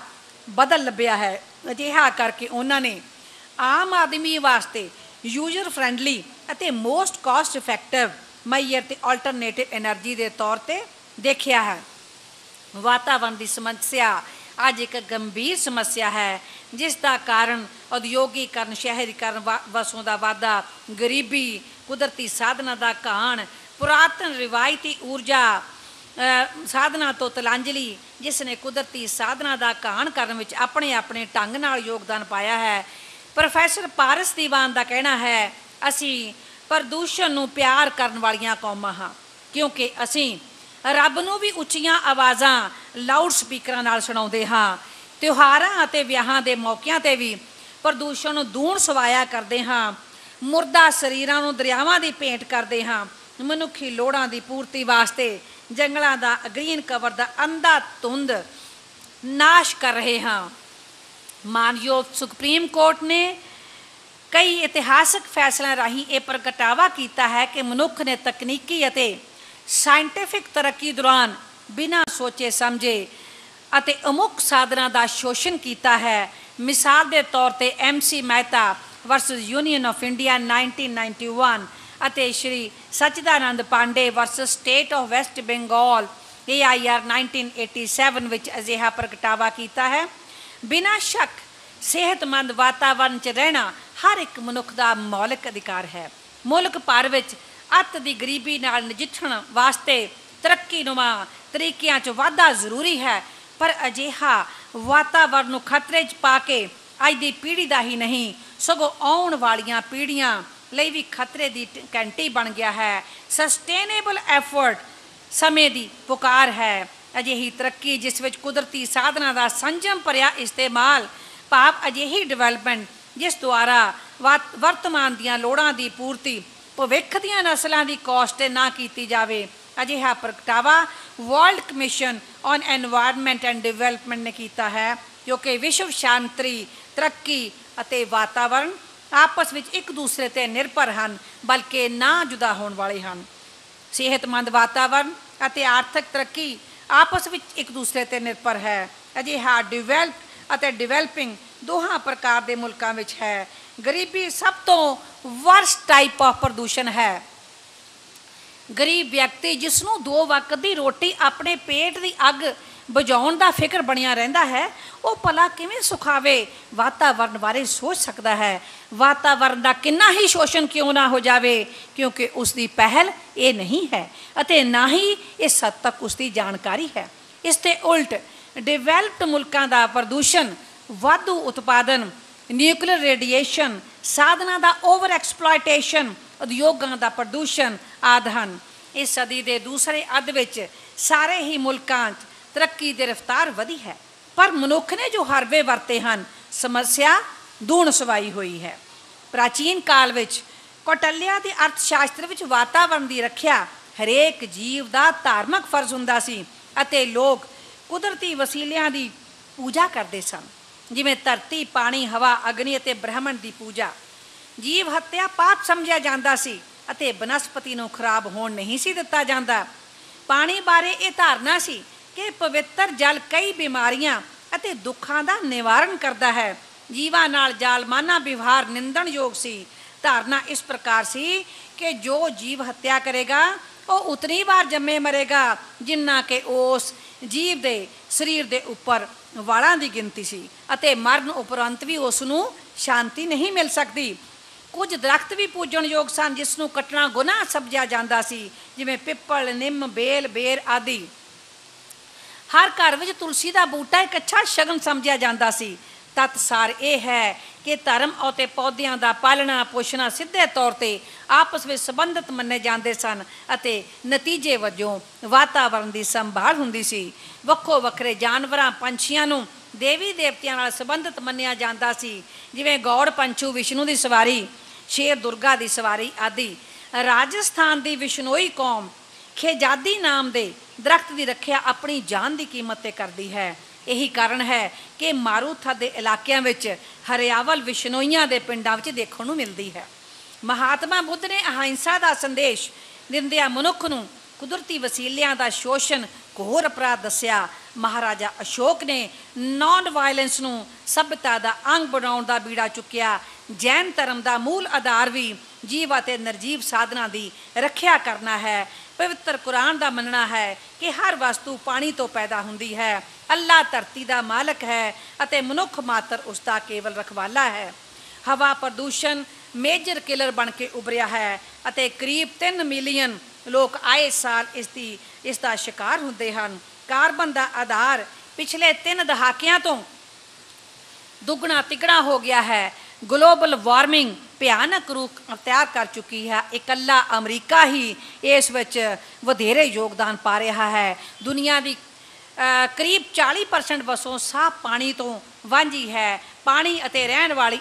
बदल लभ्या है। अजिहा करके उन्होंने आम आदमी वास्ते यूजर फ्रेंडली अते मोस्ट कॉस्ट इफेक्टिव मैयर ते अल्टरनेटिव एनर्जी के तौर पर देखा है। वातावरण की समस्या अज एक गंभीर समस्या है, जिसका कारण औद्योगिकरण, शहरीकरण, वसों का वाधा, गरीबी, कुदरती साधना का घाण, पुरातन रिवायती ऊर्जा साधना तो तिलांजलि जिसने कुदरती साधना का घाण करने में अपने अपने ढंग नाल योगदान पाया है। प्रोफैसर पारस दीवान का कहना है, असी प्रदूषण नूं प्यार करन वालियां कौमां हाँ, क्योंकि असी रब नूं भी उच्चियां आवाज़ां लाउड स्पीकरां नाल सुणाउंदे हाँ। त्योहारां अते विआहां दे मौकिਆਂ ते भी प्रदूषण नूं दूण सवाया करदे हाँ। मुर्दा शरीरां नूं दरियावां दी भेंट करदे हाँ। मनुखी लोड़ां दी पूर्ति वास्ते जंगलां दा ग्रीन कवर दा अंधाधुंध नाश कर रहे हाँ। मानयोग सुप्रीम कोर्ट ने कई इतिहासक फैसलों राही यह प्रगटावा किया है कि मनुख ने तकनीकी अते साइंटिफिक तरक्की दौरान बिना सोचे समझे अते अमुक साधना का शोषण किया है। मिसाल के तौर पर MC Mehta versus union of India 1991 ਅਤੇ Shri Sachidanand Pandey versus state of West Bengal AIR 1987 ਵਿੱਚ ਅਜਿਹਾ ਪ੍ਰਗਟਾਵਾ ਕੀਤਾ ਹੈ। ਬਿਨਾਂ ਸ਼ੱਕ ਸਿਹਤਮੰਦ ਵਾਤਾਵਰਨ 'ਚ ਰਹਿਣਾ ਹਰ ਇੱਕ ਮਨੁੱਖ ਦਾ ਮੌਲਿਕ ਅਧਿਕਾਰ ਹੈ। ਮੁਲਕ ਭਰ ਵਿੱਚ ਅੱਤ ਦੀ ਗਰੀਬੀ ਨਾਲ ਨਜਿੱਠਣ ਵਾਸਤੇ ਤਰੱਕੀਨੁਮਾ ਤਰੀਕਿਆਂ 'ਚ ਵਾਧਾ ਜ਼ਰੂਰੀ ਹੈ, ਪਰ ਅਜਿਹਾ ਵਾਤਾਵਰਨ ਨੂੰ ਖਤਰੇ 'ਚ ਪਾ ਕੇ ਅੱਜ ਦੀ ਪੀੜ੍ਹੀ ਦਾ ਹੀ ਨਹੀਂ ਸਗੋਂ ਆਉਣ ਵਾਲੀਆਂ ਪੀੜ੍ਹੀਆਂ ਲਈ ਵੀ ਖਤਰੇ ਦੀ ਘੰਟੀ ਬਣ ਗਿਆ ਹੈ। ਸਸਟੇਨੇਬਲ ਐਫਰਟ ਸਮੇਂ ਦੀ ਪੁਕਾਰ ਹੈ। ਅਜਿਹੀ ਤਰੱਕੀ ਜਿਸ ਵਿੱਚ ਕੁਦਰਤੀ ਸਾਧਨਾਂ ਦਾ ਸੰਜਮ ਭਰਿਆ ਇਸਤੇਮਾਲ, ਭਾਵ ਅਜਿਹੀ ਡਿਵੈਲਪਮੈਂਟ ਜਿਸ ਦੁਆਰਾ ਵਰਤਮਾਨ ਦੀਆਂ ਲੋੜਾਂ ਦੀ ਪੂਰਤੀ ਭਵਿੱਖ ਦੀਆਂ ਨਸਲਾਂ ਦੀ ਕਾਸਟ 'ਤੇ ਨਾ ਕੀਤੀ ਜਾਵੇ। ਅਜਿਹਾ ਪ੍ਰਗਟਾਵਾ world commission on environment and development ਨੇ ਕੀਤਾ ਹੈ, ਜੋ ਕਿ ਵਿਸ਼ਵ ਸ਼ਾਂਤੀ, ਤਰੱਕੀ ਅਤੇ ਵਾਤਾਵਰਨ ਆਪਸ ਵਿੱਚ ਇੱਕ ਦੂਸਰੇ 'ਤੇ ਨਿਰਭਰ ਹਨ, ਬਲਕਿ ਨਾ ਜੁਦਾ ਹੋਣ ਵਾਲੇ ਹਨ। ਸਿਹਤਮੰਦ ਵਾਤਾਵਰਨ ਅਤੇ ਆਰਥਿਕ ਤਰੱਕੀ ਆਪਸ ਵਿੱਚ ਇੱਕ ਦੂਸਰੇ 'ਤੇ ਨਿਰਭਰ ਹੈ। ਅਜਿਹਾ ਡਿਵੈਲਪ ਅਤੇ ਡਿਵੈਲਪਿੰਗ ਦੋਹਾਂ ਪ੍ਰਕਾਰ ਦੇ ਮੁਲਕਾਂ ਵਿੱਚ ਹੈ। ਗਰੀਬੀ ਸਭ ਤੋਂ ਵਰਸਟ ਟਾਈਪ ਆਫ ਪ੍ਰਦੂਸ਼ਣ ਹੈ। ਗਰੀਬ ਵਿਅਕਤੀ ਜਿਸ ਨੂੰ 2 ਵਕਤ ਦੀ ਰੋਟੀ ਆਪਣੇ ਪੇਟ ਦੀ ਅੱਗ ਬੁਝਾਉਣ ਦਾ ਫਿਕਰ ਬਣਿਆ ਰਹਿੰਦਾ ਹੈ, ਉਹ ਭਲਾ ਕਿਵੇਂ ਸੁਖਾਵੇ ਵਾਤਾਵਰਨ ਬਾਰੇ ਸੋਚ ਸਕਦਾ ਹੈ। ਵਾਤਾਵਰਨ ਦਾ ਕਿੰਨਾ ਹੀ ਸ਼ੋਸ਼ਣ ਕਿਉਂ ਨਾ ਹੋ ਜਾਵੇ, ਕਿਉਂਕਿ ਉਸ ਦੀ ਪਹਿਲ ਇਹ ਨਹੀਂ ਹੈ ਅਤੇ ਨਾ ਹੀ ਇਸ ਹੱਦ ਤੱਕ ਉਸ ਦੀ ਜਾਣਕਾਰੀ ਹੈ। ਇਸ ਦੇ ਉਲਟ ਡਿਵੈਲਪਡ ਮੁਲਕਾਂ ਦਾ ਪ੍ਰਦੂਸ਼ਣ, ਵਾਧੂ ਉਤਪਾਦਨ, ਨਿਊਕਲੀਅਰ ਰੇਡੀਏਸ਼ਨ, ਸਾਧਨਾਂ ਦਾ ਓਵਰ ਐਕਸਪਲੋਇਟੇਸ਼ਨ, ਉਦਯੋਗਾਂ ਦਾ ਪ੍ਰਦੂਸ਼ਣ ਆਦਿ ਹਨ। ਇਸ ਸਦੀ ਦੇ ਦੂਸਰੇ ਅੱਧ ਵਿੱਚ ਸਾਰੇ ਹੀ ਮੁਲਕਾਂ 'ਚ ਤਰੱਕੀ ਦੀ ਰਫ਼ਤਾਰ ਵਧੀ ਹੈ, ਪਰ ਮਨੁੱਖ ਨੇ ਜੋ ਹਰਬੇ ਵਰਤੇ ਹਨ, ਸਮੱਸਿਆ ਦੂਣ ਸਵਾਈ ਹੋਈ ਹੈ। ਪ੍ਰਾਚੀਨ ਕਾਲ ਵਿੱਚ ਕੌਟਲਿਆ ਦੇ ਅਰਥ ਸ਼ਾਸਤਰ ਵਿੱਚ ਵਾਤਾਵਰਨ ਦੀ ਰੱਖਿਆ ਹਰੇਕ ਜੀਵ ਦਾ ਧਾਰਮਿਕ ਫਰਜ਼ ਹੁੰਦਾ ਸੀ ਅਤੇ ਲੋਕ ਕੁਦਰਤੀ ਵਸੀਲਿਆਂ ਦੀ ਪੂਜਾ ਕਰਦੇ ਸਨ, ਜਿਵੇਂ ਧਰਤੀ, ਪਾਣੀ, ਹਵਾ, ਅਗਨੀ ਅਤੇ ਬ੍ਰਹਮੰਡ ਦੀ ਪੂਜਾ। ਜੀਵ ਹੱਤਿਆ ਪਾਪ ਸਮਝਿਆ ਜਾਂਦਾ ਸੀ ਅਤੇ ਬਨਸਪਤੀ ਨੂੰ ਖਰਾਬ ਹੋਣ ਨਹੀਂ ਸੀ ਦਿੱਤਾ ਜਾਂਦਾ। ਪਾਣੀ ਬਾਰੇ ਇਹ ਧਾਰਨਾ ਸੀ ਕਿ ਪਵਿੱਤਰ ਜਲ ਕਈ ਬਿਮਾਰੀਆਂ ਅਤੇ ਦੁੱਖਾਂ ਦਾ ਨਿਵਾਰਨ ਕਰਦਾ ਹੈ। ਜੀਵਾਂ ਨਾਲ ਜ਼ਾਲਮਾਨਾ ਵਿਵਹਾਰ ਨਿੰਦਣਯੋਗ ਸੀ। ਧਾਰਨਾ ਇਸ ਪ੍ਰਕਾਰ ਸੀ ਕਿ ਜੋ ਜੀਵ ਹੱਤਿਆ ਕਰੇਗਾ ਉਹ ਉਤਨੀ ਵਾਰ ਜੰਮੇ ਮਰੇਗਾ ਜਿੰਨਾ ਕਿ ਉਸ ਜੀਵ ਦੇ ਸਰੀਰ ਦੇ ਉੱਪਰ ਵਾਲਾਂ ਦੀ ਗਿਣਤੀ ਸੀ, ਅਤੇ ਮਰਨ ਉਪਰੰਤ ਵੀ ਉਸ ਨੂੰ ਸ਼ਾਂਤੀ ਨਹੀਂ ਮਿਲ ਸਕਦੀ। ਕੁਝ ਦਰਖਤ ਵੀ ਪੂਜਣਯੋਗ ਸਨ ਜਿਸ ਨੂੰ ਕੱਟਣਾ ਗੁਨਾਹ ਸਮਝਿਆ ਜਾਂਦਾ ਸੀ, ਜਿਵੇਂ ਪਿੱਪਲ, ਨਿੰਮ, ਬੇਲ, ਬੇਰ ਆਦਿ। ਹਰ ਘਰ ਵਿੱਚ ਤੁਲਸੀ ਦਾ ਬੂਟਾ ਇੱਕ ਅੱਛਾ ਸ਼ਗਨ ਸਮਝਿਆ ਜਾਂਦਾ ਸੀ। ਤੱਤ ਸਾਰ ਇਹ ਹੈ ਕਿ ਧਰਮ ਅਤੇ ਪੌਦਿਆਂ ਦਾ ਪਾਲਣਾ ਪੋਸ਼ਣਾ ਸਿੱਧੇ ਤੌਰ 'ਤੇ ਆਪਸ ਵਿੱਚ ਸੰਬੰਧਿਤ ਮੰਨੇ ਜਾਂਦੇ ਸਨ ਅਤੇ ਨਤੀਜੇ ਵਜੋਂ ਵਾਤਾਵਰਨ ਦੀ ਸੰਭਾਲ ਹੁੰਦੀ ਸੀ। ਵੱਖੋ ਵੱਖਰੇ ਜਾਨਵਰਾਂ, ਪੰਛੀਆਂ ਨੂੰ ਦੇਵੀ ਦੇਵਤਿਆਂ ਨਾਲ ਸੰਬੰਧਿਤ ਮੰਨਿਆ ਜਾਂਦਾ ਸੀ, ਜਿਵੇਂ ਗੌੜ ਪੰਛੂ ਵਿਸ਼ਨੂੰ ਦੀ ਸਵਾਰੀ, ਸ਼ੇਰ ਦੁਰਗਾ ਦੀ ਸਵਾਰੀ ਆਦਿ। ਰਾਜਸਥਾਨ ਦੀ ਵਿਸ਼ਨੋਈ ਕੌਮ ਖੇਜਾਦੀ ਨਾਮ ਦੇ ਦਰਖਤ ਦੀ ਰੱਖਿਆ ਆਪਣੀ ਜਾਨ ਦੀ ਕੀਮਤ 'ਤੇ ਕਰਦੀ ਹੈ। ਇਹੀ ਕਾਰਨ ਹੈ ਕਿ ਮਾਰੂਥਾ ਦੇ ਇਲਾਕਿਆਂ ਵਿੱਚ ਹਰਿਆਵਲ ਵਿਸ਼ਨੋਈਆਂ ਦੇ ਪਿੰਡਾਂ ਵਿੱਚ ਦੇਖਣ ਨੂੰ ਮਿਲਦੀ ਹੈ। ਮਹਾਤਮਾ ਬੁੱਧ ਨੇ ਅਹਿੰਸਾ ਦਾ ਸੰਦੇਸ਼ ਦਿੰਦਿਆਂ ਮਨੁੱਖ ਨੂੰ ਕੁਦਰਤੀ ਵਸੀਲਿਆਂ ਦਾ ਸ਼ੋਸ਼ਣ ਘੋਰ ਅਪਰਾਧ ਦੱਸਿਆ। ਮਹਾਰਾਜਾ ਅਸ਼ੋਕ ਨੇ ਨਾਨ ਵਾਇਲੈਂਸ ਨੂੰ ਸਭਿਅਤਾ ਦਾ ਅੰਗ ਬਣਾਉਣ ਦਾ ਬੀੜਾ ਚੁੱਕਿਆ। ਜੈਨ ਧਰਮ ਦਾ ਮੂਲ ਆਧਾਰ ਵੀ ਜੀਵ ਅਤੇ ਨਿਰਜੀਵ ਸਾਧਨਾਂ ਦੀ ਰੱਖਿਆ ਕਰਨਾ ਹੈ। ਪਵਿੱਤਰ ਕੁਰਾਨ ਦਾ ਮੰਨਣਾ ਹੈ ਕਿ ਹਰ ਵਸਤੂ ਪਾਣੀ ਤੋਂ ਪੈਦਾ ਹੁੰਦੀ ਹੈ। ਅੱਲਾਹ ਧਰਤੀ ਦਾ ਮਾਲਕ ਹੈ ਅਤੇ ਮਨੁੱਖ ਮਾਤਰ ਉਸ ਦਾ ਕੇਵਲ ਰਖਵਾਲਾ ਹੈ। ਹਵਾ ਪ੍ਰਦੂਸ਼ਣ ਮੇਜਰ ਕਿਲਰ ਬਣ ਕੇ ਉਭਰਿਆ ਹੈ ਅਤੇ ਕਰੀਬ 3 ਮਿਲੀਅਨ ਲੋਕ ਆਏ ਸਾਲ ਇਸ ਦਾ ਸ਼ਿਕਾਰ ਹੁੰਦੇ ਹਨ। ਕਾਰਬਨ ਦਾ ਆਧਾਰ ਪਿਛਲੇ 3 ਦਹਾਕਿਆਂ ਤੋਂ ਦੁੱਗਣਾ ਤਿੱਗਣਾ ਹੋ ਗਿਆ ਹੈ। ਗਲੋਬਲ ਵਾਰਮਿੰਗ ਭਿਆਨਕ ਰੂਪ ਅਖਤਿਆਰ ਕਰ ਚੁੱਕੀ ਹੈ। ਇਕੱਲਾ ਅਮਰੀਕਾ ਹੀ ਇਸ ਵਿੱਚ ਵਧੇਰੇ ਯੋਗਦਾਨ ਪਾ ਰਿਹਾ ਹੈ। ਦੁਨੀਆ ਦੀ ਕਰੀਬ 40% ਵਸੋਂ ਸਾਫ਼ ਪਾਣੀ ਤੋਂ ਵਾਂਝੀ ਹੈ। ਪਾਣੀ ਅਤੇ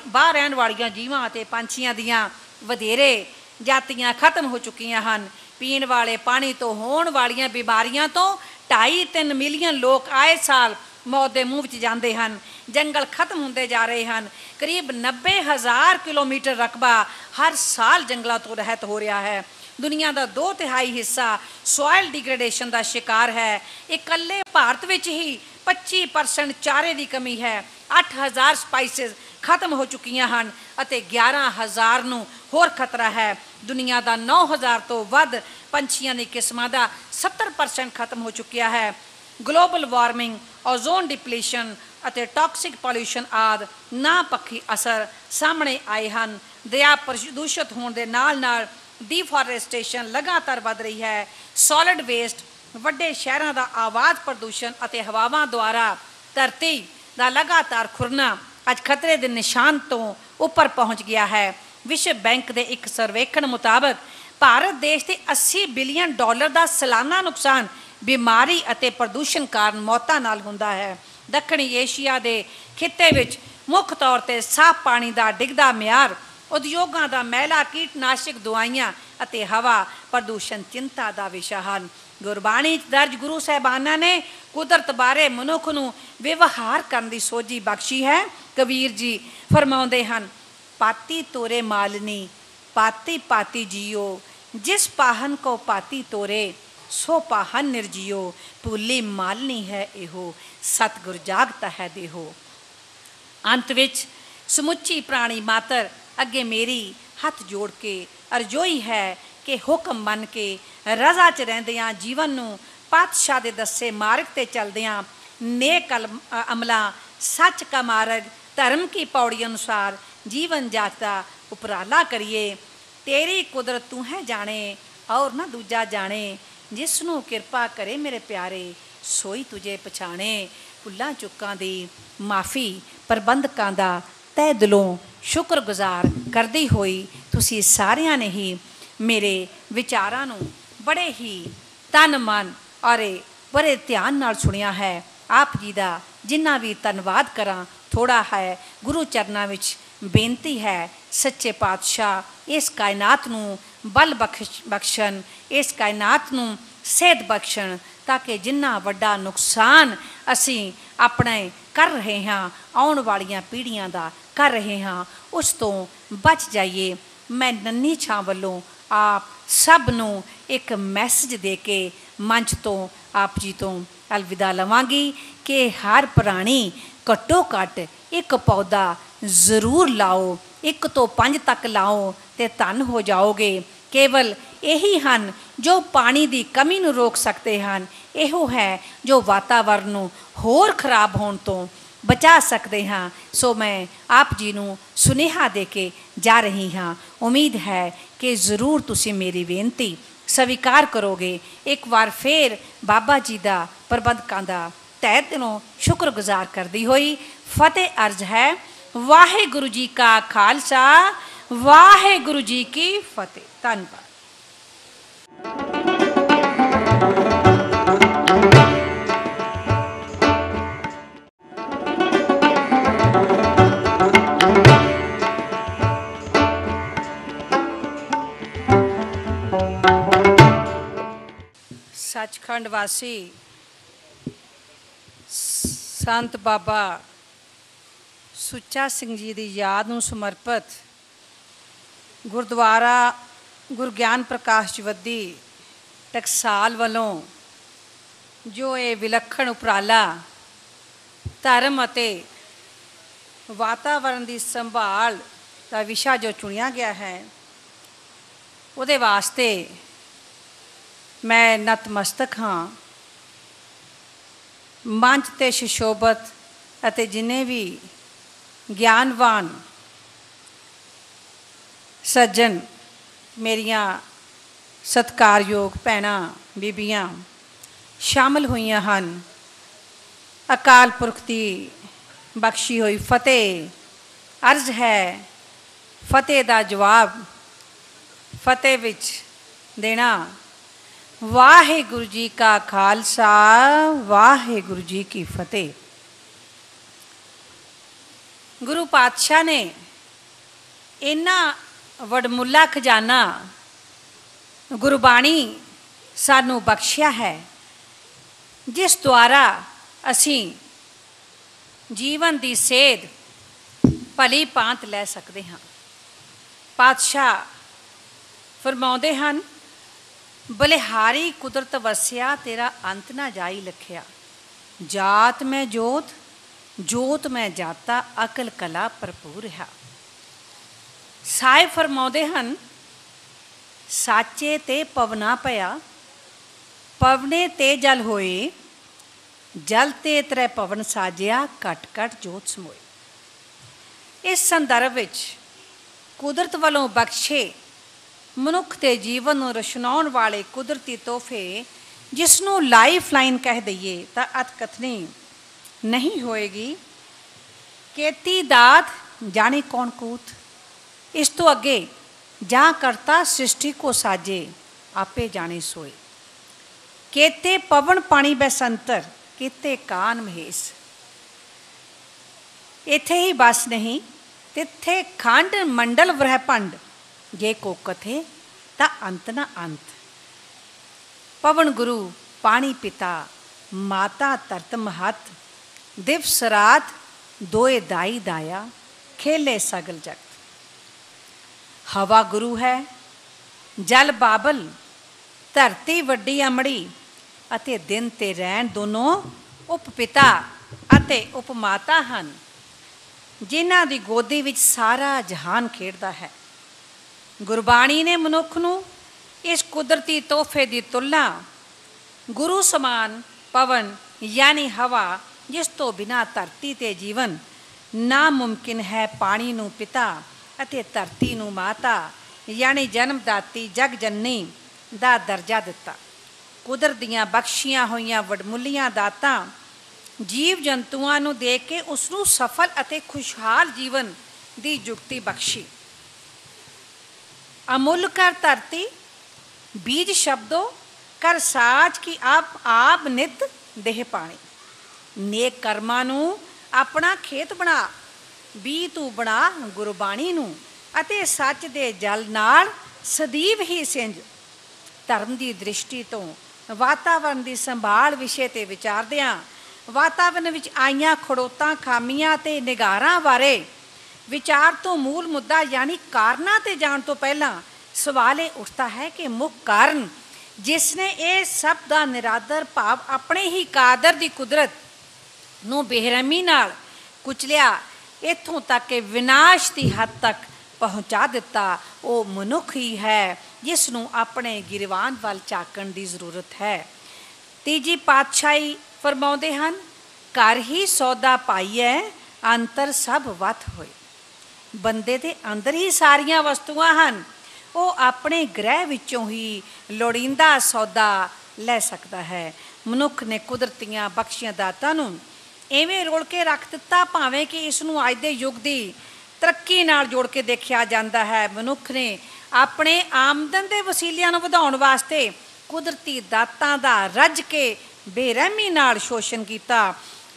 ਬਾਹਰ ਰਹਿਣ ਵਾਲੀਆਂ ਜੀਵਾਂ ਅਤੇ ਪੰਛੀਆਂ ਦੀਆਂ ਵਧੇਰੇ ਜਾਤੀਆਂ ਖਤਮ ਹੋ ਚੁੱਕੀਆਂ ਹਨ। ਪੀਣ ਵਾਲੇ ਪਾਣੀ ਤੋਂ ਹੋਣ ਵਾਲੀਆਂ ਬਿਮਾਰੀਆਂ ਤੋਂ 2.5-3 ਮਿਲੀਅਨ ਲੋਕ ਆਏ ਸਾਲ ਮੌਤ ਦੇ ਮੂੰਹ ਵਿੱਚ ਜਾਂਦੇ ਹਨ। ਜੰਗਲ ਖਤਮ ਹੁੰਦੇ ਜਾ ਰਹੇ ਹਨ। ਕਰੀਬ 90,000 ਕਿਲੋਮੀਟਰ ਰਕਬਾ ਹਰ ਸਾਲ ਜੰਗਲਾਂ ਤੋਂ ਰਹਿਤ ਹੋ ਰਿਹਾ ਹੈ। ਦੁਨੀਆ ਦਾ 2/3 ਹਿੱਸਾ ਸੋਇਲ ਡਿਗਰੇਡੇਸ਼ਨ ਦਾ ਸ਼ਿਕਾਰ ਹੈ। ਇਕੱਲੇ ਭਾਰਤ ਵਿੱਚ ਹੀ 25% ਚਾਰੇ ਦੀ ਕਮੀ ਹੈ 8000 ਸਪਾਈਸਿਸ ਖਤਮ ਹੋ ਚੁੱਕੀਆਂ ਹਨ ਅਤੇ 11000 ਨੂੰ ਹੋਰ ਖਤਰਾ ਹੈ। ਦੁਨੀਆ ਦਾ 9000 ਤੋਂ ਵੱਧ ਪੰਛੀਆਂ ਦੀ ਕਿਸਮਾਂ ਦਾ 70% ਖਤਮ ਹੋ ਚੁੱਕਿਆ ਹੈ। ਗਲੋਬਲ ਵਾਰਮਿੰਗ, ਓਜ਼ੋਨ ਡਿਪਲੀਸ਼ਨ ਅਤੇ ਟੌਕਸਿਕ ਪੋਲਿਊਸ਼ਨ ਆਦਿ ਨਾਪੱਖੀ ਅਸਰ ਸਾਹਮਣੇ ਆਏ ਹਨ। ਦਰਿਆ ਪ੍ਰਦੂਸ਼ਿਤ ਹੋਣ ਦੇ ਨਾਲ ਨਾਲ ਡੀਫੋਰੈਸਟੇਸ਼ਨ ਲਗਾਤਾਰ ਵੱਧ ਰਹੀ ਹੈ। ਸੋਲਿਡ ਵੇਸਟ, ਵੱਡੇ ਸ਼ਹਿਰਾਂ ਦਾ ਆਵਾਜ਼ ਪ੍ਰਦੂਸ਼ਣ ਅਤੇ ਹਵਾਵਾਂ ਦੁਆਰਾ ਧਰਤੀ ਦਾ ਲਗਾਤਾਰ ਖੁਰਨਾ ਅੱਜ ਖਤਰੇ ਦੇ ਨਿਸ਼ਾਨ ਤੋਂ ਉੱਪਰ ਪਹੁੰਚ ਗਿਆ ਹੈ। ਵਿਸ਼ਵ ਬੈਂਕ ਦੇ ਇੱਕ ਸਰਵੇਖਣ ਮੁਤਾਬਕ ਭਾਰਤ ਦੇਸ਼ ਦੇ $80 ਬਿਲੀਅਨ ਦਾ ਸਾਲਾਨਾ ਨੁਕਸਾਨ ਬਿਮਾਰੀ ਅਤੇ ਪ੍ਰਦੂਸ਼ਣ ਕਾਰਨ ਮੌਤਾਂ ਨਾਲ ਹੁੰਦਾ ਹੈ। ਦੱਖਣੀ ਏਸ਼ੀਆ ਦੇ ਖਿੱਤੇ ਵਿੱਚ ਮੁੱਖ ਤੌਰ 'ਤੇ ਸਾਫ਼ ਪਾਣੀ ਦਾ ਡਿੱਗਦਾ ਮਿਆਰ, ਉਦਯੋਗਾਂ ਦਾ ਮੈਲਾ, ਕੀਟਨਾਸ਼ਕ ਦਵਾਈਆਂ ਅਤੇ ਹਵਾ ਪ੍ਰਦੂਸ਼ਣ ਚਿੰਤਾ ਦਾ ਵਿਸ਼ਾ ਹਨ। ਗੁਰਬਾਣੀ 'ਚ ਦਰਜ ਗੁਰੂ ਸਾਹਿਬਾਨਾਂ ਨੇ ਕੁਦਰਤ ਬਾਰੇ ਮਨੁੱਖ ਨੂੰ ਵਿਵਹਾਰ ਕਰਨ ਦੀ ਸੋਝੀ ਬਖਸ਼ੀ ਹੈ। ਕਬੀਰ ਜੀ ਫਰਮਾਉਂਦੇ ਹਨ, ਪਾਤੀ ਤੋਰੇ ਮਾਲਨੀ, ਪਾਤੀ ਪਾਤੀ ਜੀਓ, ਜਿਸ ਪਾਹਨ ਕੋ ਪਾਤੀ ਤੋਰੇ, ਸੋ ਪਾਹਨ ਨਿਰਜੀਓ, ਭੁੱਲੀ ਮਾਲਨੀ ਹੈ ਇਹੋ, ਸਤਿਗੁਰ ਜਾਗਤਾ ਹੈ ਦੇਹੋ। ਅੰਤ ਵਿੱਚ ਸਮੁੱਚੀ ਪ੍ਰਾਣੀ ਮਾਤਰ ਅੱਗੇ ਮੇਰੀ ਹੱਥ ਜੋੜ ਕੇ ਅਰਜ਼ੋਈ ਹੈ ਕਿ ਹੁਕਮ ਮੰਨ ਕੇ ਰਜ਼ਾ 'ਚ ਰਹਿੰਦਿਆਂ ਜੀਵਨ ਨੂੰ ਪਾਤਸ਼ਾਹ ਦੇ ਦੱਸੇ ਮਾਰਗ 'ਤੇ ਚੱਲਦਿਆਂ ਨੇਕ ਅਮਲਾਂ, ਸੱਚ ਕਾ ਮਾਰਗ, ਧਰਮ ਕੀ ਪੌੜੀ ਅਨੁਸਾਰ ਜੀਵਨ ਜਾਚਦਾ ਉਪਰਾਲਾ ਕਰੀਏ। ਤੇਰੀ ਕੁਦਰਤ ਤੂੰ ਹੈ ਜਾਣੇ ਔਰ ਨਾ ਦੂਜਾ ਜਾਣੇ, ਜਿਸ ਨੂੰ ਕਿਰਪਾ ਕਰੇ ਮੇਰੇ ਪਿਆਰੇ, ਸੋਈ ਤੁਝੇ ਪਛਾਣੇ। ਭੁੱਲਾਂ ਚੁੱਕਾਂ ਦੀ ਮਾਫੀ, ਪ੍ਰਬੰਧਕਾਂ ਦਾ ਤਹਿ ਦਿਲੋਂ ਸ਼ੁਕਰਗੁਜ਼ਾਰ ਕਰਦੀ ਹੋਈ ਤੁਸੀਂ ਸਾਰਿਆਂ ਨੇ ਹੀ ਮੇਰੇ ਵਿਚਾਰਾਂ ਨੂੰ ਬੜੇ ਹੀ ਤਨ ਮਨ ਔਰ ਬੜੇ ਧਿਆਨ ਨਾਲ ਸੁਣਿਆ ਹੈ। ਆਪ ਜੀ ਦਾ ਜਿੰਨਾ ਵੀ ਧੰਨਵਾਦ ਕਰਾਂ ਥੋੜ੍ਹਾ ਹੈ। ਗੁਰੂ ਚਰਨਾਂ ਵਿੱਚ ਬੇਨਤੀ ਹੈ, ਸੱਚੇ ਪਾਤਸ਼ਾਹ ਇਸ ਕਾਇਨਾਤ ਨੂੰ ਬਲ ਬਖਸ਼ਣ, ਇਸ ਕਾਇਨਾਤ ਨੂੰ ਸਿਹਤ ਬਖਸ਼ਣ, ਤਾਂ ਕਿ ਜਿੰਨਾ ਵੱਡਾ ਨੁਕਸਾਨ ਅਸੀਂ ਆਪਣੇ ਕਰ ਰਹੇ ਹਾਂ, ਆਉਣ ਵਾਲੀਆਂ ਪੀੜ੍ਹੀਆਂ ਦਾ ਕਰ ਰਹੇ ਹਾਂ, ਉਸ ਤੋਂ ਬਚ ਜਾਈਏ। ਮੈਂ ਨੰਨੀ ਛਾਂ ਵੱਲੋਂ ਆਪ ਸਭ ਨੂੰ ਇੱਕ ਮੈਸੇਜ ਦੇ ਕੇ ਮੰਚ ਤੋਂ ਆਪ ਜੀ ਤੋਂ ਅਲਵਿਦਾ ਲਵਾਂਗੀ ਕਿ ਹਰ ਪ੍ਰਾਣੀ ਘੱਟੋ ਘੱਟ ਇੱਕ ਪੌਦਾ ਜ਼ਰੂਰ ਲਾਓ, 1 ਤੋਂ 5 ਤੱਕ ਲਾਓ ਅਤੇ ਧਨ ਹੋ ਜਾਓਗੇ। ਕੇਵਲ ਇਹੀ ਹਨ ਜੋ ਪਾਣੀ ਦੀ ਕਮੀ ਨੂੰ ਰੋਕ ਸਕਦੇ ਹਨ। ਇਹੋ ਹੈ ਜੋ ਵਾਤਾਵਰਨ ਨੂੰ ਹੋਰ ਖਰਾਬ ਹੋਣ ਤੋਂ ਬਚਾ ਸਕਦੇ ਹਾਂ। ਸੋ ਮੈਂ ਆਪ ਜੀ ਨੂੰ ਸੁਨੇਹਾ ਦੇ ਕੇ ਜਾ ਰਹੀ ਹਾਂ। ਉਮੀਦ ਹੈ ਕਿ ਜ਼ਰੂਰ ਤੁਸੀਂ ਮੇਰੀ ਬੇਨਤੀ ਸਵੀਕਾਰ ਕਰੋਗੇ। ਇੱਕ ਵਾਰ ਫੇਰ ਬਾਬਾ ਜੀ ਦਾ, ਪ੍ਰਬੰਧਕਾਂ ਦਾ ਤਹਿ ਦਿਲੋਂ ਸ਼ੁਕਰਗੁਜ਼ਾਰ ਕਰਦੀ ਹੋਈ ਫਤਿਹ ਅਰਜ਼ ਹੈ। ਵਾਹਿਗੁਰੂ ਜੀ ਕਾ ਖਾਲਸਾ, ਵਾਹਿਗੁਰੂ ਜੀ ਕੀ ਫਤਿਹ। ਧੰਨਵਾਦ। ਸੱਚਖੰਡ ਵਾਸੀ ਸੰਤ ਬਾਬਾ ਸੁੱਚਾ ਸਿੰਘ ਜੀ ਦੀ ਯਾਦ ਨੂੰ ਸਮਰਪਿਤ ਗੁਰਦੁਆਰਾ ਗੁਰੂ ਗਿਆਨ ਪ੍ਰਕਾਸ਼ ਜਵੱਦੀ ਟਕਸਾਲ ਵੱਲੋਂ ਜੋ ਇਹ ਵਿਲੱਖਣ ਉਪਰਾਲਾ ਧਰਮ ਅਤੇ ਵਾਤਾਵਰਨ ਦੀ ਸੰਭਾਲ ਦਾ ਵਿਸ਼ਾ ਜੋ ਚੁਣਿਆ ਗਿਆ ਹੈ, ਉਹਦੇ ਵਾਸਤੇ ਮੈਂ ਨਤਮਸਤਕ ਹਾਂ। ਮੰਚ 'ਤੇ ਸੁਸ਼ੋਭਤ ਅਤੇ ਜਿੰਨੇ ਵੀ ਗਿਆਨਵਾਨ ਸੱਜਣ, ਮੇਰੀਆਂ ਸਤਿਕਾਰਯੋਗ ਭੈਣਾਂ ਬੀਬੀਆਂ ਸ਼ਾਮਲ ਹੋਈਆਂ ਹਨ, ਅਕਾਲ ਪੁਰਖ ਦੀ ਬਖਸ਼ੀ ਹੋਈ ਫਤਿਹ ਅਰਜ਼ ਹੈ। ਫਤਿਹ ਦਾ ਜਵਾਬ ਫਤਿਹ ਵਿੱਚ ਦੇਣਾ। ਵਾਹਿਗੁਰੂ ਜੀ ਕਾ ਖਾਲਸਾ, ਵਾਹਿਗੁਰੂ ਜੀ ਕੀ ਫਤਿਹ। ਗੁਰੂ ਪਾਤਸ਼ਾਹ ਨੇ ਇੰਨਾ ਵਡਮੁੱਲਾ ਖਜ਼ਾਨਾ ਗੁਰਬਾਣੀ ਸਾਨੂੰ ਬਖਸ਼ਿਆ ਹੈ, ਜਿਸ ਦੁਆਰਾ ਅਸੀਂ ਜੀਵਨ ਦੀ ਸੇਧ ਭਲੀ ਭਾਂਤ ਲੈ ਸਕਦੇ ਹਾਂ। ਪਾਤਸ਼ਾਹ ਫਰਮਾਉਂਦੇ ਹਨ, ਬਲਿਹਾਰੀ ਕੁਦਰਤ ਵਸਿਆ, ਤੇਰਾ ਅੰਤ ਨਾ ਜਾਈ ਲਖਿਆ। ਜਾਤ ਮੈਂ ਜੋਤ ਜੋਤ ਮੈਂ ਜਾਤਾ ਅਕਲ ਕਲਾ ਭਰਪੂਰ ਹੈ। ਸਾਹਿਬ ਫਰਮਾਉਂਦੇ ਹਨ, ਸਾਚੇ ਤੇ ਪਵਨਾ ਪਿਆ, ਪਵਨੇ ਤੇ ਜਲ ਹੋਏ, ਜਲ ਤੇ ਤ੍ਰੈ ਪਵਨ ਸਾਜਿਆ, ਘਟ ਘਟ ਜੋਤ ਸਮੋਏ। ਇਸ ਸੰਦਰਭ ਵਿੱਚ ਕੁਦਰਤ ਵੱਲੋਂ ਬਖਸ਼ੇ ਮਨੁੱਖ ਦੇ ਜੀਵਨ ਨੂੰ ਰਚਨਾਉਣ ਵਾਲੇ ਕੁਦਰਤੀ ਤੋਹਫੇ, ਜਿਸ ਨੂੰ ਲਾਈਫ ਲਾਈਨ ਕਹਿ ਦਈਏ ਤਾਂ ਅਤਕਥਨੀ ਨਹੀਂ ਹੋਏਗੀ। ਕੀਤੀ ਦਾਤ ਜਾਣੇ ਕੌਣ ਕੂਤ, ਇਸ ਤੋਂ ਅੱਗੇ ਜਾਂ ਕਰਤਾ ਸ੍ਰਿਸ਼ਟੀ ਕੋ ਸਾਜੇ, ਆਪੇ ਜਾਣੇ ਸੋਏ। ਕੇਤੇ ਪਵਨ ਪਾਣੀ ਬੈਸੰਤਰ, ਕੀਤੇ ਕਾਨ ਮਹੇਸ਼। ਇੱਥੇ ਹੀ ਬਸ ਨਹੀਂ, ਤਿੱਥੇ ਖੰਡ ਮੰਡਲ ਵਰਹਿ ਭੰਡ, ਜੇ ਕੋ ਕਥੇ ਤਾਂ ਅੰਤ ਨਾ ਅੰਤ। ਪਵਨ ਗੁਰੂ ਪਾਣੀ ਪਿਤਾ, ਮਾਤਾ ਧਰਤ ਮਹਤ, ਦਿਵਸ ਰਾਤ ਦੋਏ ਦਾਈ ਦਾਇਆ, ਖੇਲੇ ਸਗਲ ਜਗਤ। ਹਵਾ ਗੁਰੂ ਹੈ, ਜਲ ਬਾਬਲ, ਧਰਤੀ ਵੱਡੀ ਅਮੜੀ, ਅਤੇ ਦਿਨ ਤੇ ਰੈਣ ਦੋਨੋਂ ਉਪ ਪਿਤਾ ਅਤੇ ਉਪ ਮਾਤਾ ਹਨ, ਜਿਨ੍ਹਾਂ ਦੀ ਗੋਦੀ ਵਿੱਚ ਸਾਰਾ ਜਹਾਨ ਖੇਡਦਾ ਹੈ। ਗੁਰਬਾਣੀ ਨੇ ਮਨੁੱਖ ਨੂੰ ਇਸ ਕੁਦਰਤੀ ਤੋਹਫੇ ਦੀ ਤੁਲਨਾ ਗੁਰੂ ਸਮਾਨ ਪਵਨ ਯਾਨੀ ਹਵਾ, ਜਿਸ ਤੋਂ ਬਿਨਾਂ ਧਰਤੀ 'ਤੇ ਜੀਵਨ ਨਾਮੁਮਕਿਨ ਹੈ, ਪਾਣੀ ਨੂੰ ਪਿਤਾ ਅਤੇ ਧਰਤੀ ਨੂੰ ਮਾਤਾ ਯਾਨੀ ਜਨਮਦਾਤੀ ਜਗ ਜਨਨੀ ਦਾ ਦਰਜਾ ਦਿੱਤਾ। ਕੁਦਰਤ ਦੀਆਂ ਬਖਸ਼ੀਆਂ ਹੋਈਆਂ ਵਡਮੁੱਲੀਆਂ ਦਾਤਾਂ ਜੀਵ ਜੰਤੂਆਂ ਨੂੰ ਦੇ ਕੇ ਉਸ ਨੂੰ ਸਫਲ ਅਤੇ ਖੁਸ਼ਹਾਲ ਜੀਵਨ ਦੀ ਜੁਗਤੀ ਬਖਸ਼ੀ। अमूल कर धरती बीज शब्दों कर साज की आप नित देह पानी। नेक कर्मां नूं अपना खेत बना, बी तू बना गुरबाणी नूं, अते सच दे जल नाल सदैव ही सिंज। धर्म की दृष्टि तो वातावरण की संभाल विषय ते विचारदियां वातावरण विच आईयां खड़ोतां, खामियां ते निगारां बारे विचार तो मूल मुद्दा यानी कारणा ते जाण तो पहला सवाल ये उठता है कि मुख कारण जिसने ये सब का निरादर भाव अपने ही कादर की कुदरत नूं बेरहमी नाल कुचलिया, इत्थों तक कि विनाश की हद तक पहुँचा दिता, वो मनुख ही है जिसनूं अपने गिरवान वाल झाकण की जरूरत है। तीजी पातशाही फरमाउंदे हन, घर ही सौदा पाईए अंतर सब वत होए। बंदे दे अंदर ही सारियां वस्तुआं हन, वो अपने ग्रह विचों ही लोड़ींदा सौदा लै सकता है। मनुख ने कुदरतियां बख्शियां दातां नूं इवें रोल के रख दिता, भावें कि इस नूं अज दे युग दी तरक्की नाल जोड़ के देखिया जांदा है। मनुख ने अपने आमदन दे वसीलियां नूं वधाउण वास्ते कुदरती दातां दा रज के बेरहमी नाल शोषण कीता।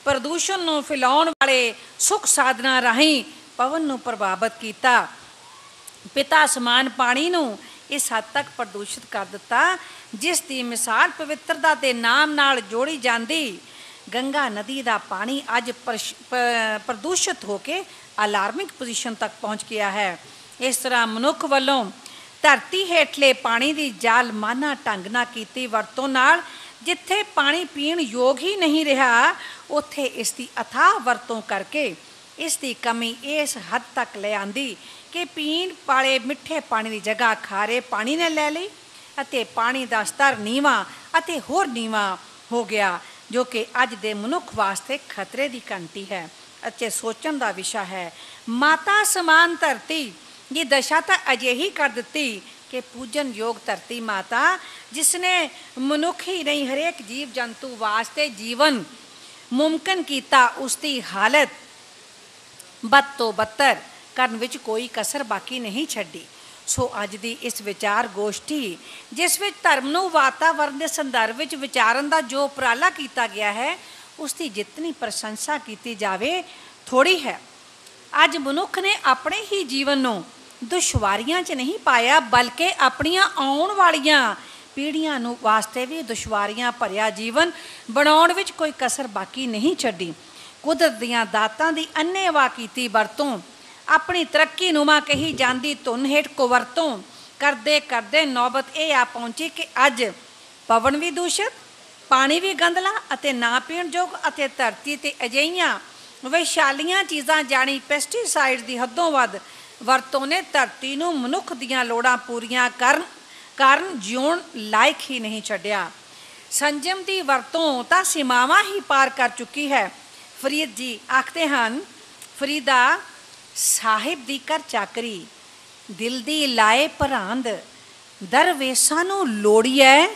प्रदूषण नूं फैलाउण वाले सुख साधना राहीं पवन नूं प्रभावित किया। पिता समान पानी नूं इस हद तक प्रदूषित कर दिता, जिस दी मिसाल पवित्रता के नाम नाल जोड़ी जाती। गंगा नदी का पानी अज प्रदूषित होके अलार्मिंग पोजीशन तक पहुँच गया है। इस तरह मनुख वालों धरती हेठले पानी की जालमाना ढंग नाल कीती वरतों नाल जिथे पानी पीण योग ही नहीं रहा, उत्थे इसकी अथाह वरतों करके इसकी कमी इस हद तक ले आंदी कि पीण वाले मिठे पानी की जगह खारे पानी ने ले ली अते पानी का स्तर नीवा अते होर नीवा हो गया, जो कि अज दे मनुख वास्ते खतरे की घंटी है अते सोचण का विषय है। माता समान धरती ये दशा तो अजिही कर दी कि पूजन योग धरती माता, जिसने मनुख ही नहीं हरेक जीव जंतु वास्ते जीवन मुमकिन किया, उसकी हालत बद तो बदतर करन विच कोई कसर बाकी नहीं छड्डी। सो अज दी इस विचार गोष्ठी जिस विच धर्म नूं वातावरण के संदर्भ विच विचारन का जो उपराला किया गया है, उसकी जितनी प्रशंसा की जाए थोड़ी है। अज मनुख ने अपने ही जीवन नूं दुश्वारियां च नहीं पाया, बल्कि अपनियां आउण वालियां पीढ़ियां नूं वास्ते भी दुश्वारियां भरिया जीवन बनाउण विच कोई कसर बाकी नहीं छड्डी। कुदरत दियां दातां दी अन्नेवाह कीती वरतों, अपनी तरक्की नुमा कही जाती धुन हेठ कुवरतों करदे करदे नौबत यह आ पहुंची कि अज पवन भी दूषित, पानी भी गंदला अते ना पीण जोग अते धरती ते अजिहियां ਵਿਸ਼ਾਲੀਆਂ ਚੀਜ਼ਾਂ ਜਾਣੀ ਪੈਸਟੀਸਾਈਡ ਦੀ ਹੱਦੋਂ ਵੱਧ ਵਰਤੋਂ ਨੇ ਧਰਤੀ ਨੂੰ ਮਨੁੱਖ ਦੀਆਂ ਲੋੜਾਂ ਪੂਰੀਆਂ ਕਾਰਨ ਜਿਉਣ ਲਾਇਕ ਹੀ ਨਹੀਂ ਛੱਡਿਆ। ਸੰਜਮ ਦੀ ਵਰਤੋਂ ਤਾਂ ਸੀਮਾਵਾਂ ਹੀ ਪਾਰ ਕਰ ਚੁੱਕੀ ਹੈ। ਫਰੀਦ ਜੀ ਆਖਦੇ ਹਨ, ਫਰੀਦਾ ਸਾਹਿਬ ਦੀ ਕਰ ਚਾਕਰੀ, ਦਿਲ ਦੀ ਲਾਏ ਭਰਾਂਦ, ਦਰਵੇਸਾਂ ਨੂੰ ਲੋੜੀਐ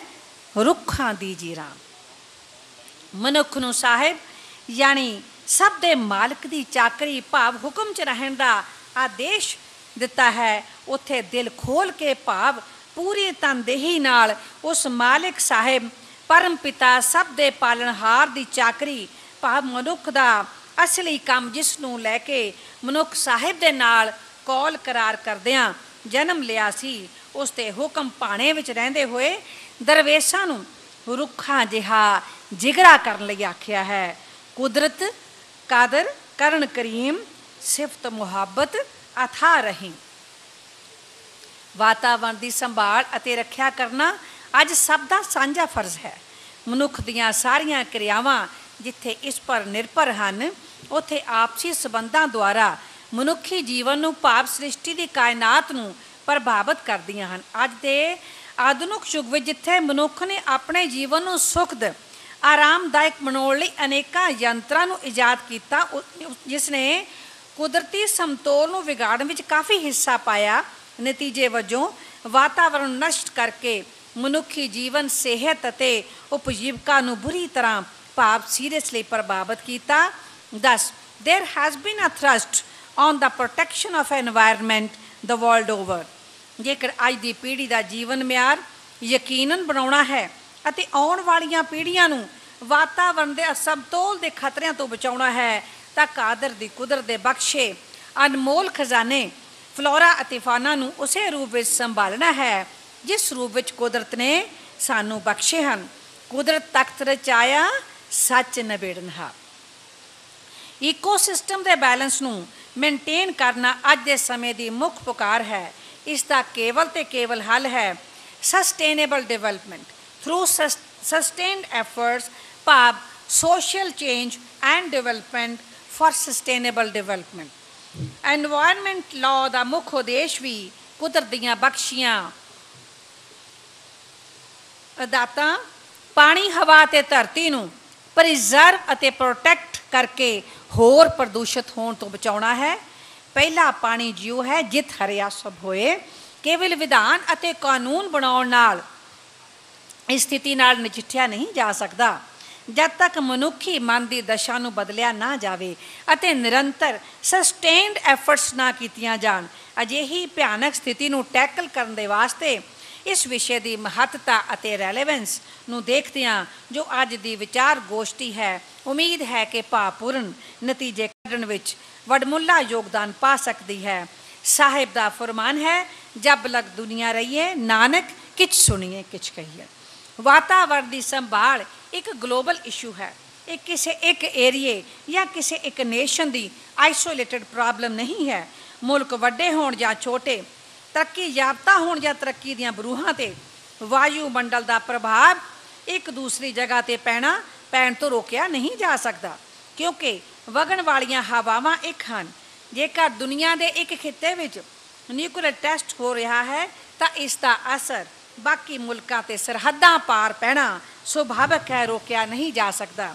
ਰੁੱਖਾਂ ਦੀ ਜੀਰਾਂ। ਮਨੁੱਖ ਨੂੰ ਸਾਹਿਬ ਯਾਨੀ ਸਭ ਦੇ ਮਾਲਕ ਦੀ ਚਾਕਰੀ ਭਾਵ ਹੁਕਮ 'ਚ ਰਹਿਣ ਦਾ ਆਦੇਸ਼ ਦਿੱਤਾ ਹੈ। ਉੱਥੇ ਦਿਲ ਖੋਲ ਕੇ ਭਾਵ ਪੂਰੀ ਤਨਦੇਹੀ ਨਾਲ ਉਸ ਮਾਲਿਕ ਸਾਹਿਬ ਪਰਮ ਪਿਤਾ ਸਭ ਦੇ ਪਾਲਣਹਾਰ ਦੀ ਚਾਕਰੀ ਭਾਵ ਮਨੁੱਖ ਦਾ ਅਸਲੀ ਕੰਮ, ਜਿਸ ਨੂੰ ਲੈ ਕੇ ਮਨੁੱਖ ਸਾਹਿਬ ਦੇ ਨਾਲ ਕੌਲ ਕਰਾਰ ਕਰਦਿਆਂ ਜਨਮ ਲਿਆ ਸੀ, ਉਸ ਦੇ ਹੁਕਮ ਭਾਣੇ ਵਿੱਚ ਰਹਿੰਦੇ ਹੋਏ ਦਰਵੇਸ਼ਾਂ ਨੂੰ ਰੁੱਖਾਂ ਜਿਹਾ ਜਿਗਰਾ ਕਰਨ ਲਈ ਆਖਿਆ ਹੈ। ਕੁਦਰਤ ਕਾਦਰ ਕਰਨ ਕਰੀਮ, ਸਿਫਤ ਮੁਹੱਬਤ ਅਥਾ ਰਹੀਮ। ਵਾਤਾਵਰਣ ਦੀ ਸੰਭਾਲ ਅਤੇ ਰੱਖਿਆ ਕਰਨਾ ਅੱਜ ਸਭ ਦਾ ਸਾਂਝਾ ਫਰਜ਼ ਹੈ। ਮਨੁੱਖ ਦੀਆਂ ਸਾਰੀਆਂ ਕਿਰਿਆਵਾਂ ਜਿੱਥੇ ਇਸ ਪਰ ਨਿਰਭਰ ਹਨ, ਉੱਥੇ ਆਪਸੀ ਸਬੰਧਾਂ ਦੁਆਰਾ ਮਨੁੱਖੀ ਜੀਵਨ ਨੂੰ ਭਾਵ ਸ੍ਰਿਸ਼ਟੀ ਦੀ ਕਾਇਨਾਤ ਨੂੰ ਪ੍ਰਭਾਵਿਤ ਕਰਦੀਆਂ ਹਨ। ਅੱਜ ਦੇ ਆਧੁਨਿਕ ਯੁੱਗ ਵਿੱਚ ਜਿੱਥੇ ਮਨੁੱਖ ਨੇ ਆਪਣੇ ਜੀਵਨ ਨੂੰ ਸੁਖਦ ਆਰਾਮਦਾਇਕ ਬਣਾਉਣ ਲਈ ਅਨੇਕਾਂ ਯੰਤਰਾਂ ਨੂੰ ਇਜਾਦ ਕੀਤਾ, ਜਿਸ ਨੇ ਕੁਦਰਤੀ ਸਮਤੋਲ ਨੂੰ ਵਿਗਾੜਨ ਵਿੱਚ ਕਾਫੀ ਹਿੱਸਾ ਪਾਇਆ। ਨਤੀਜੇ ਵਜੋਂ ਵਾਤਾਵਰਣ ਨਸ਼ਟ ਕਰਕੇ ਮਨੁੱਖੀ ਜੀਵਨ, ਸਿਹਤ ਅਤੇ ਉਪਜੀਵਕਾ ਨੂੰ ਬੁਰੀ ਤਰ੍ਹਾਂ ਭਾਵ ਸੀਰੀਅਸਲੀ ਪ੍ਰਭਾਵਿਤ ਕੀਤਾ। Thus, there has been a thrust on the protection of environment the world over। ਜੇਕਰ ਅੱਜ ਦੀ ਪੀੜ੍ਹੀ ਦਾ ਜੀਵਨ ਮਿਆਰ ਯਕੀਨਨ ਬਣਾਉਣਾ ਹੈ ਅਤੇ ਆਉਣ ਵਾਲੀਆਂ ਪੀੜ੍ਹੀਆਂ ਨੂੰ ਵਾਤਾਵਰਣ ਦੇ ਅਸਮਤੋਲ ਦੇ ਖਤਰਿਆਂ ਤੋਂ ਬਚਾਉਣਾ ਹੈ, ਤਾਂ ਕਾਦਰ ਦੀ ਕੁਦਰਤ ਦੇ ਬਖਸ਼ੇ ਅਨਮੋਲ ਖਜ਼ਾਨੇ ਫਲੋਰਾ ਅਤੇ ਫਾਨਾ ਨੂੰ ਉਸੇ ਰੂਪ ਵਿੱਚ ਸੰਭਾਲਣਾ ਹੈ ਜਿਸ ਰੂਪ ਵਿੱਚ ਕੁਦਰਤ ਨੇ ਸਾਨੂੰ ਬਖਸ਼ੇ ਹਨ। ਕੁਦਰਤ ਤਖਤ ਰਚਾਇਆ, ਸੱਚ ਨਿਬੇੜਨਹਾਰ। ਈਕੋਸਿਸਟਮ ਦੇ ਬੈਲੈਂਸ ਨੂੰ ਮੇਨਟੇਨ ਕਰਨਾ ਅੱਜ ਦੇ ਸਮੇਂ ਦੀ ਮੁੱਖ ਪੁਕਾਰ ਹੈ। ਇਸ ਦਾ ਕੇਵਲ ਤੇ ਕੇਵਲ ਹੱਲ ਹੈ sustainable development through sustained efforts ਭਾਵ social change and development for sustainable development. Environment law ਦਾ ਮੁੱਖ ਉਦੇਸ਼ ਵੀ ਕੁਦਰਤ ਦੀਆਂ ਬਖਸ਼ੀਆਂ ਦਾਤਾਂ ਪਾਣੀ, ਹਵਾ ਅਤੇ ਧਰਤੀ ਨੂੰ ਪ੍ਰੀਜ਼ਰਵ ਅਤੇ ਪ੍ਰੋਟੈਕਟ ਕਰਕੇ ਹੋਰ ਪ੍ਰਦੂਸ਼ਿਤ ਹੋਣ ਤੋਂ ਬਚਾਉਣਾ ਹੈ। ਪਹਿਲਾ ਪਾਣੀ ਜਿਉ ਹੈ ਜਿਤ ਹਰਿਆ ਸਭ ਹੋਏ। ਕੇਵਲ ਵਿਧਾਨ ਅਤੇ ਕਾਨੂੰਨ ਬਣਾਉਣ ਨਾਲ ਇਸ ਸਥਿਤੀ ਨਾਲ ਨਜਿੱਠਿਆ ਨਹੀਂ ਜਾ ਸਕਦਾ ਜਦ ਤੱਕ ਮਨੁੱਖੀ ਮਨ ਦੀ ਦਸ਼ਾ ਨੂੰ ਬਦਲਿਆ ਨਾ ਜਾਵੇ ਅਤੇ ਨਿਰੰਤਰ ਸਸਟੇਨਡ ਐਫਰਟਸ ਨਾ ਕੀਤੀਆਂ ਜਾਣ। ਅਜਿਹੀ ਭਿਆਨਕ ਸਥਿਤੀ ਨੂੰ ਟੈਕਲ ਕਰਨ ਦੇ ਵਾਸਤੇ ਇਸ ਵਿਸ਼ੇ ਦੀ ਮਹੱਤਤਾ ਅਤੇ ਰੈਲੇਵੈਂਸ ਨੂੰ ਦੇਖਦਿਆਂ ਜੋ ਅੱਜ ਦੀ ਵਿਚਾਰ ਗੋਸ਼ਟੀ ਹੈ, ਉਮੀਦ ਹੈ ਕਿ ਭਾਵਪੂਰਨ ਨਤੀਜੇ ਕੱਢਣ ਵਿੱਚ ਵਡਮੁੱਲਾ ਯੋਗਦਾਨ ਪਾ ਸਕਦੀ ਹੈ। ਸਾਹਿਬ ਦਾ ਫਰਮਾਨ ਹੈ, ਜਬ ਲਗ ਦੁਨੀਆ ਰਹੀਏ ਨਾਨਕ ਕਿਛ ਸੁਣੀਏ ਕਿਛ ਕਹੀਏ। ਵਾਤਾਵਰਣ ਦੀ ਸੰਭਾਲ ਇੱਕ ਗਲੋਬਲ ਇਸ਼ੂ ਹੈ। ਇਹ ਕਿਸੇ ਇੱਕ ਏਰੀਏ ਜਾਂ ਕਿਸੇ ਇੱਕ ਨੇਸ਼ਨ ਦੀ ਆਈਸੋਲੇਟਡ ਪ੍ਰੋਬਲਮ ਨਹੀਂ ਹੈ। ਮੁਲਕ ਵੱਡੇ ਹੋਣ ਜਾਂ ਛੋਟੇ, ਤਰੱਕੀ ਯਾਫਤਾ ਹੋਣ ਜਾਂ ਤਰੱਕੀ ਦੀਆਂ ਬਰੂਹਾਂ 'ਤੇ ਵਾਯੂਮੰਡਲ ਦਾ ਪ੍ਰਭਾਵ ਇੱਕ ਦੂਸਰੀ ਜਗ੍ਹਾ 'ਤੇ ਪੈਣ ਤੋਂ ਰੋਕਿਆ ਨਹੀਂ ਜਾ ਸਕਦਾ, ਕਿਉਂਕਿ ਵਗਣ ਵਾਲੀਆਂ ਹਵਾਵਾਂ ਇੱਕ ਹਨ। ਜੇਕਰ ਦੁਨੀਆ ਦੇ ਇੱਕ ਖਿੱਤੇ ਵਿੱਚ ਨਿਊਕਲੀਅਰ ਟੈਸਟ ਹੋ ਰਿਹਾ ਹੈ ਤਾਂ ਇਸ ਦਾ ਅਸਰ ਬਾਕੀ ਮੁਲਕਾਂ 'ਤੇ ਸਰਹੱਦਾਂ ਪਾਰ ਪੈਣਾ ਸੁਭਾਵਿਕ ਹੈ, ਰੋਕਿਆ ਨਹੀਂ ਜਾ ਸਕਦਾ।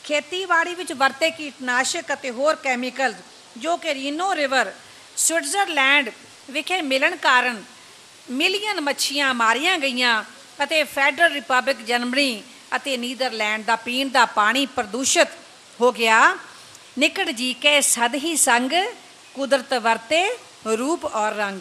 ਖੇਤੀਬਾੜੀ ਵਿੱਚ ਵਰਤੇ ਕੀਟਨਾਸ਼ਕ ਅਤੇ ਹੋਰ ਕੈਮੀਕਲ ਜੋ ਕਿ ਰੀਨੋ ਰਿਵਰ ਸਵਿਟਜ਼ਰਲੈਂਡ ਵਿਖੇ ਮਿਲਣ ਕਾਰਨ ਮਿਲੀਅਨ ਮੱਛੀਆਂ ਮਾਰੀਆਂ ਗਈਆਂ ਅਤੇ ਫੈਡਰਲ ਰਿਪਬਲਿਕ ਜਰਮਨੀ ਅਤੇ ਨੀਦਰਲੈਂਡ ਦਾ ਪੀਣ ਦਾ ਪਾਣੀ ਪ੍ਰਦੂਸ਼ਿਤ ਹੋ ਗਿਆ। ਨਿਕਟ ਜੀ ਕੇ ਸਦ ਹੀ ਸੰਗ ਕੁਦਰਤ ਵਰਤੇ ਰੂਪ ਔਰ ਰੰਗ।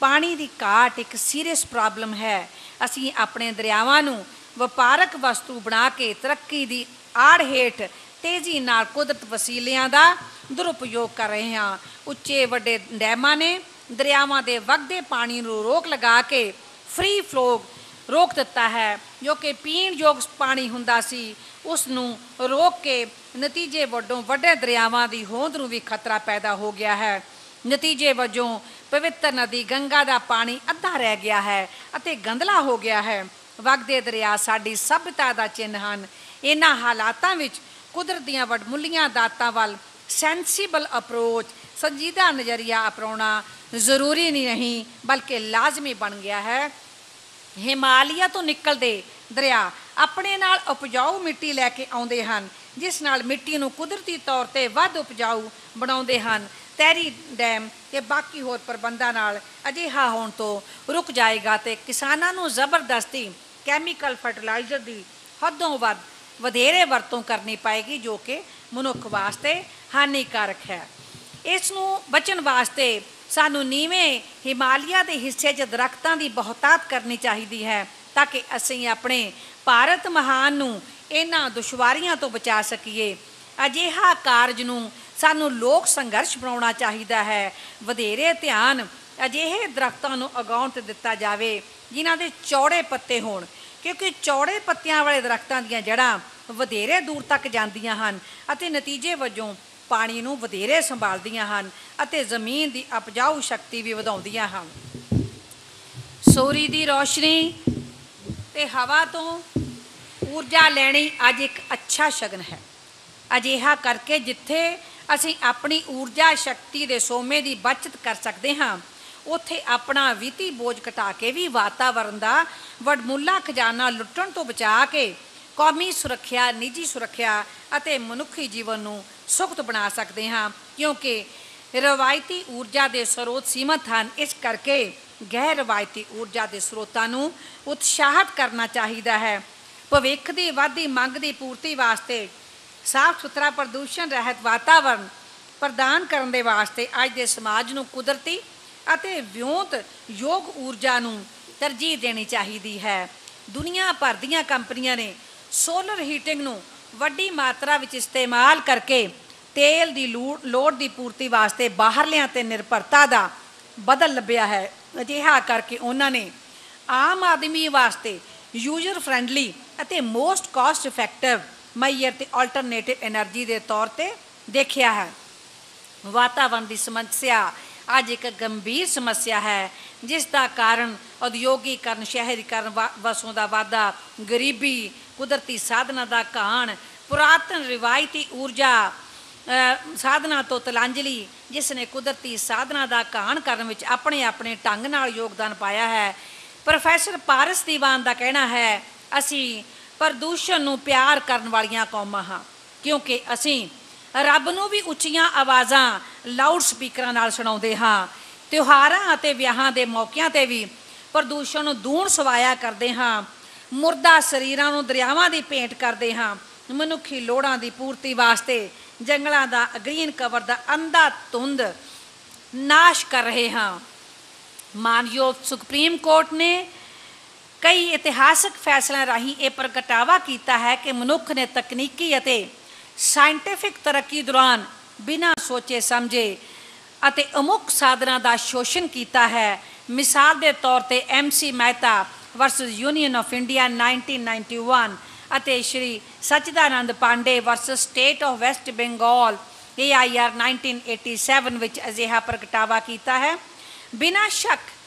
ਪਾਣੀ ਦੀ ਘਾਟ ਇੱਕ ਸੀਰੀਅਸ ਪ੍ਰੋਬਲਮ ਹੈ। ਅਸੀਂ ਆਪਣੇ ਦਰਿਆਵਾਂ ਨੂੰ ਵਪਾਰਕ ਵਸਤੂ ਬਣਾ ਕੇ ਤਰੱਕੀ ਦੀ ਆੜ ਹੇਠ ਤੇਜ਼ੀ ਨਾਲ ਕੁਦਰਤ ਵਸੀਲਿਆਂ ਦਾ ਦੁਰਉਪਯੋਗ ਕਰ ਰਹੇ ਹਾਂ। ਉੱਚੇ ਵੱਡੇ ਡੈਮਾਂ ਨੇ ਦਰਿਆਵਾਂ ਦੇ ਵਗਦੇ ਪਾਣੀ ਨੂੰ ਰੋਕ ਲਗਾ ਕੇ ਫ੍ਰੀ ਫਲੋ ਰੋਕ ਦਿੱਤਾ ਹੈ, ਜੋ ਕਿ ਪੀਣ ਯੋਗ ਪਾਣੀ ਹੁੰਦਾ ਸੀ ਉਸ ਨੂੰ ਰੋਕ ਕੇ ਨਤੀਜੇ ਵਜੋਂ ਵੱਡੇ ਦਰਿਆਵਾਂ ਦੀ ਹੋਂਦ ਨੂੰ ਵੀ ਖਤਰਾ ਪੈਦਾ ਹੋ ਗਿਆ ਹੈ। ਨਤੀਜੇ ਵਜੋਂ ਪਵਿੱਤਰ ਨਦੀ ਗੰਗਾ ਦਾ ਪਾਣੀ ਅੱਧਾ ਰਹਿ ਗਿਆ ਹੈ ਅਤੇ ਗੰਧਲਾ ਹੋ ਗਿਆ ਹੈ। ਵਗਦੇ ਦਰਿਆ ਸਾਡੀ ਸਭਿਅਤਾ ਦਾ ਚਿੰਨ੍ਹ ਹਨ। ਇਹਨਾਂ ਹਾਲਾਤਾਂ ਵਿੱਚ ਕੁਦਰਤ ਦੀਆਂ ਵਡਮੁੱਲੀਆਂ ਦਾਤਾਂ ਵੱਲ ਸੈਂਸੀਬਲ ਅਪਰੋਚ, ਸੰਜੀਦਾ ਨਜ਼ਰੀਆ ਅਪਣਾਉਣਾ ਜ਼ਰੂਰੀ ਨਹੀਂ ਬਲਕਿ ਲਾਜ਼ਮੀ ਬਣ ਗਿਆ ਹੈ। ਹਿਮਾਲਿਆ ਤੋਂ ਨਿਕਲਦੇ ਦਰਿਆ ਆਪਣੇ ਨਾਲ ਉਪਜਾਊ ਮਿੱਟੀ ਲੈ ਕੇ ਆਉਂਦੇ ਹਨ, ਜਿਸ ਨਾਲ ਮਿੱਟੀ ਨੂੰ ਕੁਦਰਤੀ ਤੌਰ 'ਤੇ ਵੱਧ ਉਪਜਾਊ ਬਣਾਉਂਦੇ ਹਨ। ਤੈਰੀ ਡੈਮ ਅਤੇ ਬਾਕੀ ਹੋਰ ਪ੍ਰਬੰਧਾਂ ਨਾਲ ਅਜਿਹਾ ਹੋਣ ਤੋਂ ਰੁਕ ਜਾਏਗਾ ਅਤੇ ਕਿਸਾਨਾਂ ਨੂੰ ਜ਼ਬਰਦਸਤੀ ਕੈਮੀਕਲ ਫਰਟੀਲਾਈਜ਼ਰ ਦੀ ਹੱਦੋਂ ਵੱਧ ਵਧੇਰੇ ਵਰਤੋਂ ਕਰਨੀ ਪਏਗੀ, ਜੋ ਕਿ ਮਨੁੱਖ ਵਾਸਤੇ ਹਾਨੀਕਾਰਕ ਹੈ। ਇਸ ਨੂੰ ਬਚਣ ਵਾਸਤੇ ਸਾਨੂੰ ਨੀਵੇਂ ਹਿਮਾਲਿਆ ਦੇ ਹਿੱਸੇ 'ਚ ਦਰੱਖਤਾਂ ਦੀ ਬਹੁਤਾਤ ਕਰਨੀ ਚਾਹੀਦੀ ਹੈ, ਤਾਂ ਕਿ ਅਸੀਂ ਆਪਣੇ ਭਾਰਤ ਮਹਾਨ ਨੂੰ ਇਹਨਾਂ ਦੁਸ਼ਵਾਰੀਆਂ ਤੋਂ ਬਚਾ ਸਕੀਏ। ਅਜਿਹਾ ਕਾਰਜ ਨੂੰ ਸਾਨੂੰ ਲੋਕ ਸੰਘਰਸ਼ ਬਣਾਉਣਾ ਚਾਹੀਦਾ ਹੈ। ਵਧੇਰੇ ਧਿਆਨ ਅਜਿਹੇ ਦਰੱਖਤਾਂ ਨੂੰ ਉਗਾਉਣ 'ਤੇ ਦਿੱਤਾ ਜਾਵੇ ਜਿਨ੍ਹਾਂ ਦੇ ਚੌੜੇ ਪੱਤੇ ਹੋਣ, ਕਿਉਂਕਿ ਚੌੜੇ ਪੱਤਿਆਂ ਵਾਲੇ ਦਰੱਖਤਾਂ ਦੀਆਂ ਜੜ੍ਹਾਂ ਵਧੇਰੇ ਦੂਰ ਤੱਕ ਜਾਂਦੀਆਂ ਹਨ ਅਤੇ ਨਤੀਜੇ ਵਜੋਂ ਪਾਣੀ ਨੂੰ ਵਧੇਰੇ ਸੰਭਾਲਦੀਆਂ ਹਨ ਅਤੇ ਜ਼ਮੀਨ ਦੀ ਉਪਜਾਊ ਸ਼ਕਤੀ ਵੀ ਵਧਾਉਂਦੀਆਂ ਹਨ। ਸੂਰਜ ਦੀ ਰੋਸ਼ਨੀ ਅਤੇ ਹਵਾ ਤੋਂ ਊਰਜਾ ਲੈਣੀ ਅੱਜ ਇੱਕ ਅੱਛਾ ਸ਼ਗਨ ਹੈ। ਅਜਿਹਾ ਕਰਕੇ ਜਿੱਥੇ ਅਸੀਂ ਆਪਣੀ ਊਰਜਾ ਸ਼ਕਤੀ ਦੇ ਸੋਮੇ ਦੀ ਬਚਤ ਕਰ ਸਕਦੇ ਹਾਂ, ਉੱਥੇ ਆਪਣਾ ਵਿੱਤੀ ਬੋਝ ਘਟਾ ਕੇ ਵੀ ਵਾਤਾਵਰਨ ਦਾ ਵਡਮੁੱਲਾ ਖਜ਼ਾਨਾ ਲੁੱਟਣ ਤੋਂ ਬਚਾ ਕੇ ਕੌਮੀ ਸੁਰੱਖਿਆ, ਨਿੱਜੀ ਸੁਰੱਖਿਆ ਅਤੇ ਮਨੁੱਖੀ ਜੀਵਨ ਨੂੰ ਸੁਖਤ ਬਣਾ ਸਕਦੇ ਹਾਂ। ਕਿਉਂਕਿ ਰਵਾਇਤੀ ਊਰਜਾ ਦੇ ਸਰੋਤ ਸੀਮਤ ਹਨ, ਇਸ ਕਰਕੇ ਗੈਰ ਰਵਾਇਤੀ ਊਰਜਾ ਦੇ ਸਰੋਤਾਂ ਨੂੰ ਉਤਸ਼ਾਹਿਤ ਕਰਨਾ ਚਾਹੀਦਾ ਹੈ। ਭਵਿੱਖ ਦੀ ਵੱਧਦੀ ਮੰਗ ਦੀ ਪੂਰਤੀ ਵਾਸਤੇ ਸਾਫ ਸੁਥਰਾ ਪ੍ਰਦੂਸ਼ਣ ਰਹਿਤ ਵਾਤਾਵਰਨ ਪ੍ਰਦਾਨ ਕਰਨ ਦੇ ਵਾਸਤੇ ਅੱਜ ਦੇ ਸਮਾਜ ਨੂੰ ਕੁਦਰਤੀ ਅਤੇ ਵਿਉਂਤ ਯੋਗ ਊਰਜਾ ਨੂੰ ਤਰਜੀਹ ਦੇਣੀ ਚਾਹੀਦੀ ਹੈ। ਦੁਨੀਆ ਭਰ ਦੀਆਂ ਕੰਪਨੀਆਂ ਨੇ ਸੋਲਰ ਹੀਟਿੰਗ ਨੂੰ ਵੱਡੀ ਮਾਤਰਾ ਵਿੱਚ ਇਸਤੇਮਾਲ ਕਰਕੇ ਤੇਲ ਦੀ ਲੋੜ ਦੀ ਪੂਰਤੀ ਵਾਸਤੇ ਬਾਹਰਲਿਆਂ 'ਤੇ ਨਿਰਭਰਤਾ ਦਾ ਬਦਲ ਲੱਭਿਆ ਹੈ। ਅਜਿਹਾ ਕਰਕੇ ਉਹਨਾਂ ਨੇ ਆਮ ਆਦਮੀ ਵਾਸਤੇ ਯੂਜ਼ਰ ਫਰੈਂਡਲੀ ਅਤੇ ਮੋਸਟ ਕਾਸਟ ਇਫੈਕਟਿਵ ਮਈਅਰ ਅਤੇ ਆਲਟਰਨੇਟਿਵ ਐਨਰਜੀ ਦੇ ਤੌਰ 'ਤੇ ਦੇਖਿਆ ਹੈ। ਵਾਤਾਵਰਨ ਦੀ ਸਮੱਸਿਆ ਅੱਜ ਇੱਕ ਗੰਭੀਰ ਸਮੱਸਿਆ ਹੈ, ਜਿਸ ਦਾ ਕਾਰਨ ਉਦਯੋਗੀਕਰਨ, ਸ਼ਹਿਰੀਕਰਨ, ਵਸੋਂ ਦਾ ਵਾਧਾ, ਗਰੀਬੀ, ਕੁਦਰਤੀ ਸਾਧਨਾਂ ਦਾ ਘਾਣ, ਪੁਰਾਤਨ ਰਿਵਾਇਤੀ ਊਰਜਾ ਸਾਧਨਾਂ ਤੋਂ ਤਲਾਂਜਲੀ, ਜਿਸ ਨੇ ਕੁਦਰਤੀ ਸਾਧਨਾਂ ਦਾ ਘਾਣ ਕਰਨ ਵਿੱਚ ਆਪਣੇ ਆਪਣੇ ਢੰਗ ਨਾਲ ਯੋਗਦਾਨ ਪਾਇਆ ਹੈ। ਪ੍ਰੋਫੈਸਰ ਪਾਰਸ ਦੀਵਾਨ ਦਾ ਕਹਿਣਾ ਹੈ, ਅਸੀਂ ਪ੍ਰਦੂਸ਼ਣ ਨੂੰ ਪਿਆਰ ਕਰਨ ਵਾਲੀਆਂ ਕੌਮਾਂ ਹਾਂ, ਕਿਉਂਕਿ ਅਸੀਂ ਰੱਬ ਨੂੰ ਵੀ ਉੱਚੀਆਂ ਆਵਾਜ਼ਾਂ ਲਾਊਡ ਸਪੀਕਰਾਂ ਨਾਲ ਸੁਣਾਉਂਦੇ ਹਾਂ। ਤਿਉਹਾਰਾਂ ਅਤੇ ਵਿਆਹਾਂ ਦੇ ਮੌਕਿਆਂ 'ਤੇ ਵੀ ਪ੍ਰਦੂਸ਼ਣ ਨੂੰ ਦੂਣ ਸਵਾਇਆ ਕਰਦੇ ਹਾਂ। ਮੁਰਦਾ ਸਰੀਰਾਂ ਨੂੰ ਦਰਿਆਵਾਂ ਦੀ ਭੇਂਟ ਕਰਦੇ ਹਾਂ। ਮਨੁੱਖੀ ਲੋੜਾਂ ਦੀ ਪੂਰਤੀ ਵਾਸਤੇ ਜੰਗਲਾਂ ਦਾ ਗ੍ਰੀਨ ਕਵਰ ਦਾ ਅੰਧਾ ਧੁੰਦ ਨਾਸ਼ ਕਰ ਰਹੇ ਹਾਂ। ਮਾਨਯੋਗ ਸੁਪਰੀਮ ਕੋਰਟ ਨੇ ਕਈ ਇਤਿਹਾਸਕ ਫੈਸਲਿਆਂ ਰਾਹੀਂ ਇਹ ਪ੍ਰਗਟਾਵਾ ਕੀਤਾ ਹੈ ਕਿ ਮਨੁੱਖ ਨੇ ਤਕਨੀਕੀ ਅਤੇ ਸਾਇੰਟੀਫਿਕ ਤਰੱਕੀ ਦੌਰਾਨ ਬਿਨਾਂ ਸੋਚੇ ਸਮਝੇ ਅਤੇ ਅਮੁੱਕ ਸਾਧਨਾਂ ਦਾ ਸ਼ੋਸ਼ਣ ਕੀਤਾ ਹੈ। ਮਿਸਾਲ ਦੇ ਤੌਰ 'ਤੇ MC Mehta versus union of India 1991 ਅਤੇ Shri Sachidanand Pandey versus state of West Bengal AIR 1987 ਵਿੱਚ ਅਜਿਹਾ ਪ੍ਰਗਟਾਵਾ ਕੀਤਾ ਹੈ। ਬਿਨਾਂ ਸ਼ੱਕ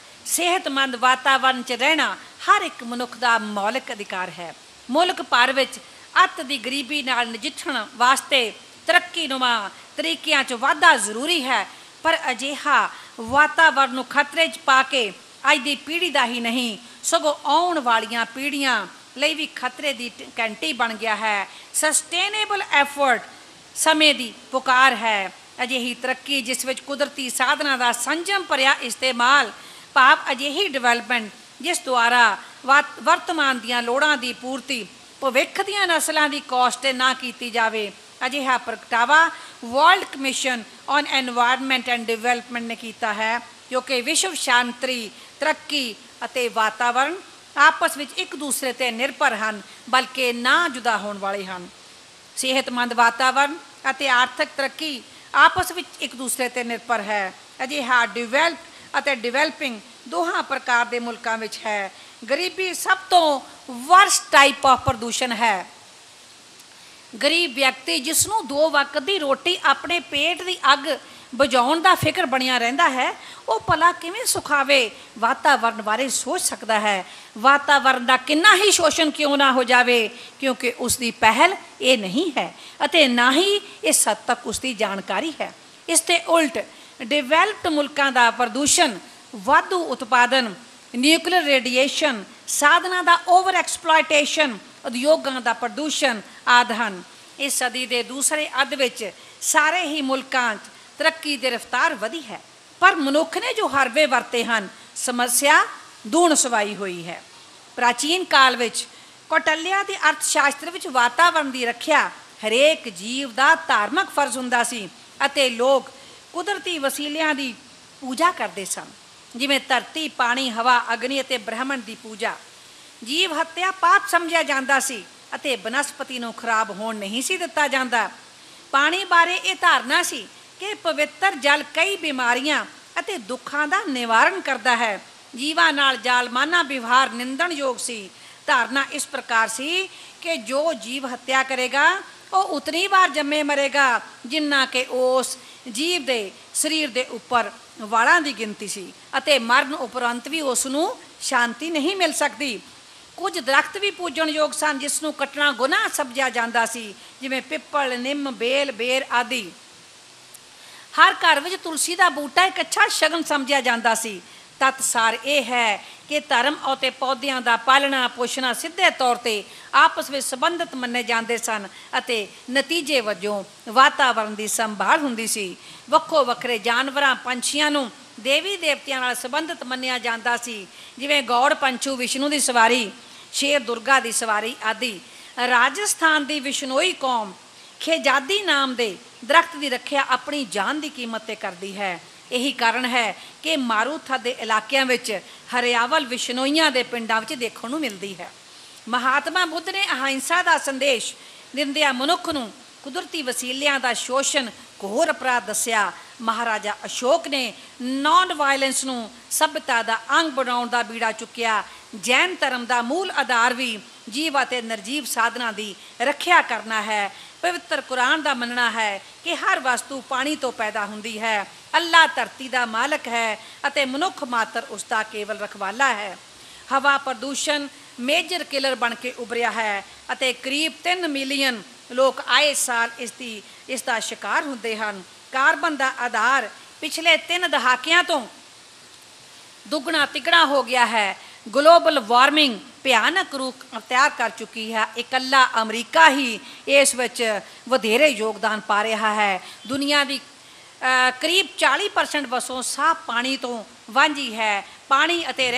ਸਿਹਤਮੰਦ ਵਾਤਾਵਰਨ 'ਚ ਰਹਿਣਾ ਹਰ ਇੱਕ ਮਨੁੱਖ ਦਾ ਮੌਲਿਕ ਅਧਿਕਾਰ ਹੈ। ਮੁਲਕ ਭਰ ਵਿੱਚ ਅੱਤ ਦੀ ਗਰੀਬੀ ਨਾਲ ਨਜਿੱਠਣ ਵਾਸਤੇ ਤਰੱਕੀਨੁਮਾ ਤਰੀਕਿਆਂ 'ਚ ਵਾਧਾ ਜ਼ਰੂਰੀ ਹੈ, ਪਰ ਅਜਿਹਾ ਵਾਤਾਵਰਨ ਨੂੰ ਖਤਰੇ 'ਚ ਪਾ ਕੇ ਅੱਜ ਦੀ ਪੀੜ੍ਹੀ ਦਾ ਹੀ ਨਹੀਂ ਸਗੋਂ ਆਉਣ ਵਾਲੀਆਂ ਪੀੜ੍ਹੀਆਂ ਲਈ ਵੀ ਖਤਰੇ ਦੀ ਘੰਟੀ ਬਣ ਗਿਆ ਹੈ। ਸਸਟੇਨੇਬਲ ਐਫਰਟ ਸਮੇਂ ਦੀ ਪੁਕਾਰ ਹੈ। ਅਜਿਹੀ ਤਰੱਕੀ ਜਿਸ ਵਿੱਚ ਕੁਦਰਤੀ ਸਾਧਨਾਂ ਦਾ ਸੰਜਮ ਭਰਿਆ ਇਸਤੇਮਾਲ, ਭਾਵ ਅਜਿਹੀ ਡਿਵੈਲਪਮੈਂਟ ਜਿਸ ਦੁਆਰਾ ਵਰਤਮਾਨ ਦੀਆਂ ਲੋੜਾਂ ਦੀ ਪੂਰਤੀ ਭਵਿੱਖ ਦੀਆਂ ਨਸਲਾਂ ਦੀ ਕਾਸਟ 'ਤੇ ਨਾ ਕੀਤੀ ਜਾਵੇ। ਅਜਿਹਾ ਪ੍ਰਗਟਾਵਾ world commission on environment and development ਨੇ ਕੀਤਾ ਹੈ, ਕਿਉਂਕਿ ਵਿਸ਼ਵ ਸ਼ਾਂਤੀ, ਤਰੱਕੀ ਅਤੇ ਵਾਤਾਵਰਨ ਆਪਸ ਵਿੱਚ ਇੱਕ ਦੂਸਰੇ 'ਤੇ ਨਿਰਭਰ ਹਨ, ਬਲਕਿ ਨਾ ਜੁਦਾ ਹੋਣ ਵਾਲੇ ਹਨ। ਸਿਹਤਮੰਦ ਵਾਤਾਵਰਨ ਅਤੇ ਆਰਥਿਕ ਤਰੱਕੀ ਆਪਸ ਵਿੱਚ ਇੱਕ ਦੂਸਰੇ 'ਤੇ ਨਿਰਭਰ ਹੈ। ਅਜਿਹਾ ਡਿਵੈਲਪ ਅਤੇ ਡਿਵੈਲਪਿੰਗ ਦੋਹਾਂ ਪ੍ਰਕਾਰ ਦੇ ਮੁਲਕਾਂ ਵਿੱਚ ਹੈ। ਗਰੀਬੀ ਸਭ ਤੋਂ ਵਰਸਟ ਟਾਈਪ ਆਫ ਪ੍ਰਦੂਸ਼ਣ ਹੈ। ਗਰੀਬ ਵਿਅਕਤੀ ਜਿਸ ਨੂੰ 2 ਵਕਤ ਦੀ ਰੋਟੀ ਆਪਣੇ ਪੇਟ ਦੀ ਅੱਗ ਬੁਝਾਉਣ ਦਾ ਫਿਕਰ ਬਣਿਆ ਰਹਿੰਦਾ ਹੈ, ਉਹ ਭਲਾ ਕਿਵੇਂ ਸੁਖਾਵੇ ਵਾਤਾਵਰਨ ਬਾਰੇ ਸੋਚ ਸਕਦਾ ਹੈ। ਵਾਤਾਵਰਨ ਦਾ ਕਿੰਨਾ ਹੀ ਸ਼ੋਸ਼ਣ ਕਿਉਂ ਨਾ ਹੋ ਜਾਵੇ, ਕਿਉਂਕਿ ਉਸ ਦੀ ਪਹਿਲ ਇਹ ਨਹੀਂ ਹੈ ਅਤੇ ਨਾ ਹੀ ਇਸ ਹੱਦ ਤੱਕ ਉਸ ਦੀ ਜਾਣਕਾਰੀ ਹੈ। ਇਸ ਦੇ ਉਲਟ ਡਿਵੈਲਪਡ ਮੁਲਕਾਂ ਦਾ ਪ੍ਰਦੂਸ਼ਣ, ਵਾਧੂ ਉਤਪਾਦਨ, ਨਿਊਕਲੀਅਰ ਰੇਡੀਏਸ਼ਨ, ਸਾਧਨਾਂ ਦਾ ਓਵਰ ਐਕਸਪਲੋਇਟੇਸ਼ਨ, ਉਦਯੋਗਾਂ ਦਾ ਪ੍ਰਦੂਸ਼ਣ ਆਦਿ ਹਨ। ਇਸ ਸਦੀ ਦੇ ਦੂਸਰੇ ਅੱਧ ਵਿੱਚ ਸਾਰੇ ਹੀ ਮੁਲਕਾਂ 'ਚ ਤਰੱਕੀ ਦੀ ਰਫ਼ਤਾਰ ਵਧੀ ਹੈ, ਪਰ ਮਨੁੱਖ ਨੇ ਜੋ ਹਰਬੇ ਵਰਤੇ ਹਨ, ਸਮੱਸਿਆ ਦੂਣ ਸਵਾਈ ਹੋਈ ਹੈ। ਪ੍ਰਾਚੀਨ ਕਾਲ ਵਿੱਚ ਕੌਟਲਿਆ ਦੇ ਅਰਥ ਸ਼ਾਸਤਰ ਵਿੱਚ ਵਾਤਾਵਰਨ ਦੀ ਰੱਖਿਆ ਹਰੇਕ ਜੀਵ ਦਾ ਧਾਰਮਿਕ ਫਰਜ਼ ਹੁੰਦਾ ਸੀ ਅਤੇ ਲੋਕ ਕੁਦਰਤੀ ਵਸੀਲਿਆਂ ਦੀ ਪੂਜਾ ਕਰਦੇ ਸਨ, ਜਿਵੇਂ ਧਰਤੀ, ਪਾਣੀ, ਹਵਾ, ਅਗਨੀ ਅਤੇ ਬ੍ਰਹਮੰਡ ਦੀ ਪੂਜਾ। ਜੀਵ ਹੱਤਿਆ ਪਾਪ ਸਮਝਿਆ ਜਾਂਦਾ ਸੀ ਅਤੇ ਬਨਸਪਤੀ ਨੂੰ ਖਰਾਬ ਹੋਣ ਨਹੀਂ ਸੀ ਦਿੱਤਾ ਜਾਂਦਾ। ਪਾਣੀ ਬਾਰੇ ਇਹ ਧਾਰਨਾ ਸੀ ਕਿ ਪਵਿੱਤਰ ਜਲ ਕਈ ਬਿਮਾਰੀਆਂ ਅਤੇ ਦੁੱਖਾਂ ਦਾ ਨਿਵਾਰਨ ਕਰਦਾ ਹੈ। ਜੀਵਾਂ ਨਾਲ ਜ਼ਾਲਮਾਨਾ ਵਿਵਹਾਰ ਨਿੰਦਣਯੋਗ ਸੀ। ਧਾਰਨਾ ਇਸ ਪ੍ਰਕਾਰ ਸੀ ਕਿ ਜੋ ਜੀਵ ਹੱਤਿਆ ਕਰੇਗਾ ਉਹ ਉਤਨੀ ਵਾਰ ਜੰਮੇ ਮਰੇਗਾ ਜਿੰਨਾ ਕਿ ਉਸ ਜੀਵ ਦੇ ਸਰੀਰ ਦੇ ਉੱਪਰ ਵਾਲਾਂ ਦੀ ਗਿਣਤੀ ਸੀ ਅਤੇ ਮਰਨ ਉਪਰੰਤ ਵੀ ਉਸ ਨੂੰ ਸ਼ਾਂਤੀ ਨਹੀਂ ਮਿਲ ਸਕਦੀ। ਕੁਝ ਦਰਖਤ ਵੀ ਪੂਜਣਯੋਗ ਸਨ ਜਿਸ ਨੂੰ ਕੱਟਣਾ ਗੁਨਾਹ ਸਮਝਿਆ ਜਾਂਦਾ ਸੀ, ਜਿਵੇਂ ਪਿੱਪਲ, ਨਿੰਮ, ਬੇਲ, ਬੇਰ ਆਦਿ। ਹਰ ਘਰ ਵਿੱਚ ਤੁਲਸੀ ਦਾ ਬੂਟਾ ਇੱਕ ਅੱਛਾ ਸ਼ਗਨ ਸਮਝਿਆ ਜਾਂਦਾ ਸੀ। ਤੱਤ ਸਾਰ ਇਹ ਹੈ ਕਿ ਧਰਮ ਅਤੇ ਪੌਦਿਆਂ ਦਾ ਪਾਲਣਾ ਪੋਸ਼ਣਾ ਸਿੱਧੇ ਤੌਰ 'ਤੇ ਆਪਸ ਵਿੱਚ ਸੰਬੰਧਿਤ ਮੰਨੇ ਜਾਂਦੇ ਸਨ ਅਤੇ ਨਤੀਜੇ ਵਜੋਂ ਵਾਤਾਵਰਨ ਦੀ ਸੰਭਾਲ ਹੁੰਦੀ ਸੀ। ਵੱਖੋ ਵੱਖਰੇ ਜਾਨਵਰਾਂ, ਪੰਛੀਆਂ ਨੂੰ ਦੇਵੀ ਦੇਵਤਿਆਂ ਨਾਲ ਸੰਬੰਧਿਤ ਮੰਨਿਆ ਜਾਂਦਾ ਸੀ, ਜਿਵੇਂ ਗੌੜ ਪੰਛੂ ਵਿਸ਼ਨੂੰ ਦੀ ਸਵਾਰੀ, ਸ਼ੇਰ ਦੁਰਗਾ ਦੀ ਸਵਾਰੀ ਆਦਿ। ਰਾਜਸਥਾਨ ਦੀ ਵਿਸ਼ਨੋਈ ਕੌਮ ਖੇਜਾਦੀ ਨਾਮ ਦੇ ਦਰਖਤ ਦੀ ਰੱਖਿਆ ਆਪਣੀ ਜਾਨ ਦੀ ਕੀਮਤ 'ਤੇ ਕਰਦੀ ਹੈ। ਇਹੀ ਕਾਰਨ ਹੈ ਕਿ ਮਾਰੂਥਾ ਦੇ ਇਲਾਕਿਆਂ ਵਿੱਚ ਹਰਿਆਵਲ ਵਿਸ਼ਨੋਈਆਂ ਦੇ ਪਿੰਡਾਂ ਵਿੱਚ ਦੇਖਣ ਨੂੰ ਮਿਲਦੀ ਹੈ। ਮਹਾਤਮਾ ਬੁੱਧ ਨੇ ਅਹਿੰਸਾ ਦਾ ਸੰਦੇਸ਼ ਦਿੰਦਿਆਂ ਮਨੁੱਖ ਨੂੰ ਕੁਦਰਤੀ ਵਸੀਲਿਆਂ ਦਾ ਸ਼ੋਸ਼ਣ ਘੋਰ ਅਪਰਾਧ ਦੱਸਿਆ। ਮਹਾਰਾਜਾ ਅਸ਼ੋਕ ਨੇ ਨਾਨ ਵਾਇਲੈਂਸ ਨੂੰ ਸਭਿਅਤਾ ਦਾ ਅੰਗ ਬਣਾਉਣ ਦਾ ਬੀੜਾ ਚੁੱਕਿਆ। ਜੈਨ ਧਰਮ ਦਾ ਮੂਲ ਆਧਾਰ ਵੀ ਜੀਵ ਅਤੇ ਨਿਰਜੀਵ ਸਾਧਨਾਂ ਦੀ ਰੱਖਿਆ ਕਰਨਾ ਹੈ। ਪਵਿੱਤਰ ਕੁਰਾਨ ਦਾ ਮੰਨਣਾ ਹੈ ਕਿ ਹਰ ਵਸਤੂ ਪਾਣੀ ਤੋਂ ਪੈਦਾ ਹੁੰਦੀ ਹੈ। ਅੱਲਾ ਧਰਤੀ ਦਾ ਮਾਲਕ ਹੈ ਅਤੇ ਮਨੁੱਖ ਮਾਤਰ ਉਸ ਦਾ ਕੇਵਲ ਰਖਵਾਲਾ ਹੈ। ਹਵਾ ਪ੍ਰਦੂਸ਼ਣ ਮੇਜਰ ਕਿਲਰ ਬਣ ਕੇ ਉਭਰਿਆ ਹੈ ਅਤੇ ਕਰੀਬ 3 ਮਿਲੀਅਨ ਲੋਕ ਆਏ ਸਾਲ ਇਸ ਦਾ ਸ਼ਿਕਾਰ ਹੁੰਦੇ ਹਨ। ਕਾਰਬਨ ਦਾ ਆਧਾਰ ਪਿਛਲੇ 3 ਦਹਾਕਿਆਂ ਤੋਂ ਦੁੱਗਣਾ ਤਿੱਗਣਾ ਹੋ ਗਿਆ ਹੈ। ਗਲੋਬਲ ਵਾਰਮਿੰਗ ਭਿਆਨਕ ਰੂਪ ਅਖਤਿਆਰ ਕਰ ਚੁੱਕੀ ਹੈ। ਇਕੱਲਾ ਅਮਰੀਕਾ ਹੀ ਇਸ ਵਿੱਚ ਵਧੇਰੇ ਯੋਗਦਾਨ ਪਾ ਰਿਹਾ ਹੈ। ਦੁਨੀਆ ਦੀ ਕਰੀਬ 40% ਵਸੋਂ ਸਾਫ਼ ਪਾਣੀ ਤੋਂ ਵਾਂਝੀ ਹੈ। ਪਾਣੀ ਅਤੇ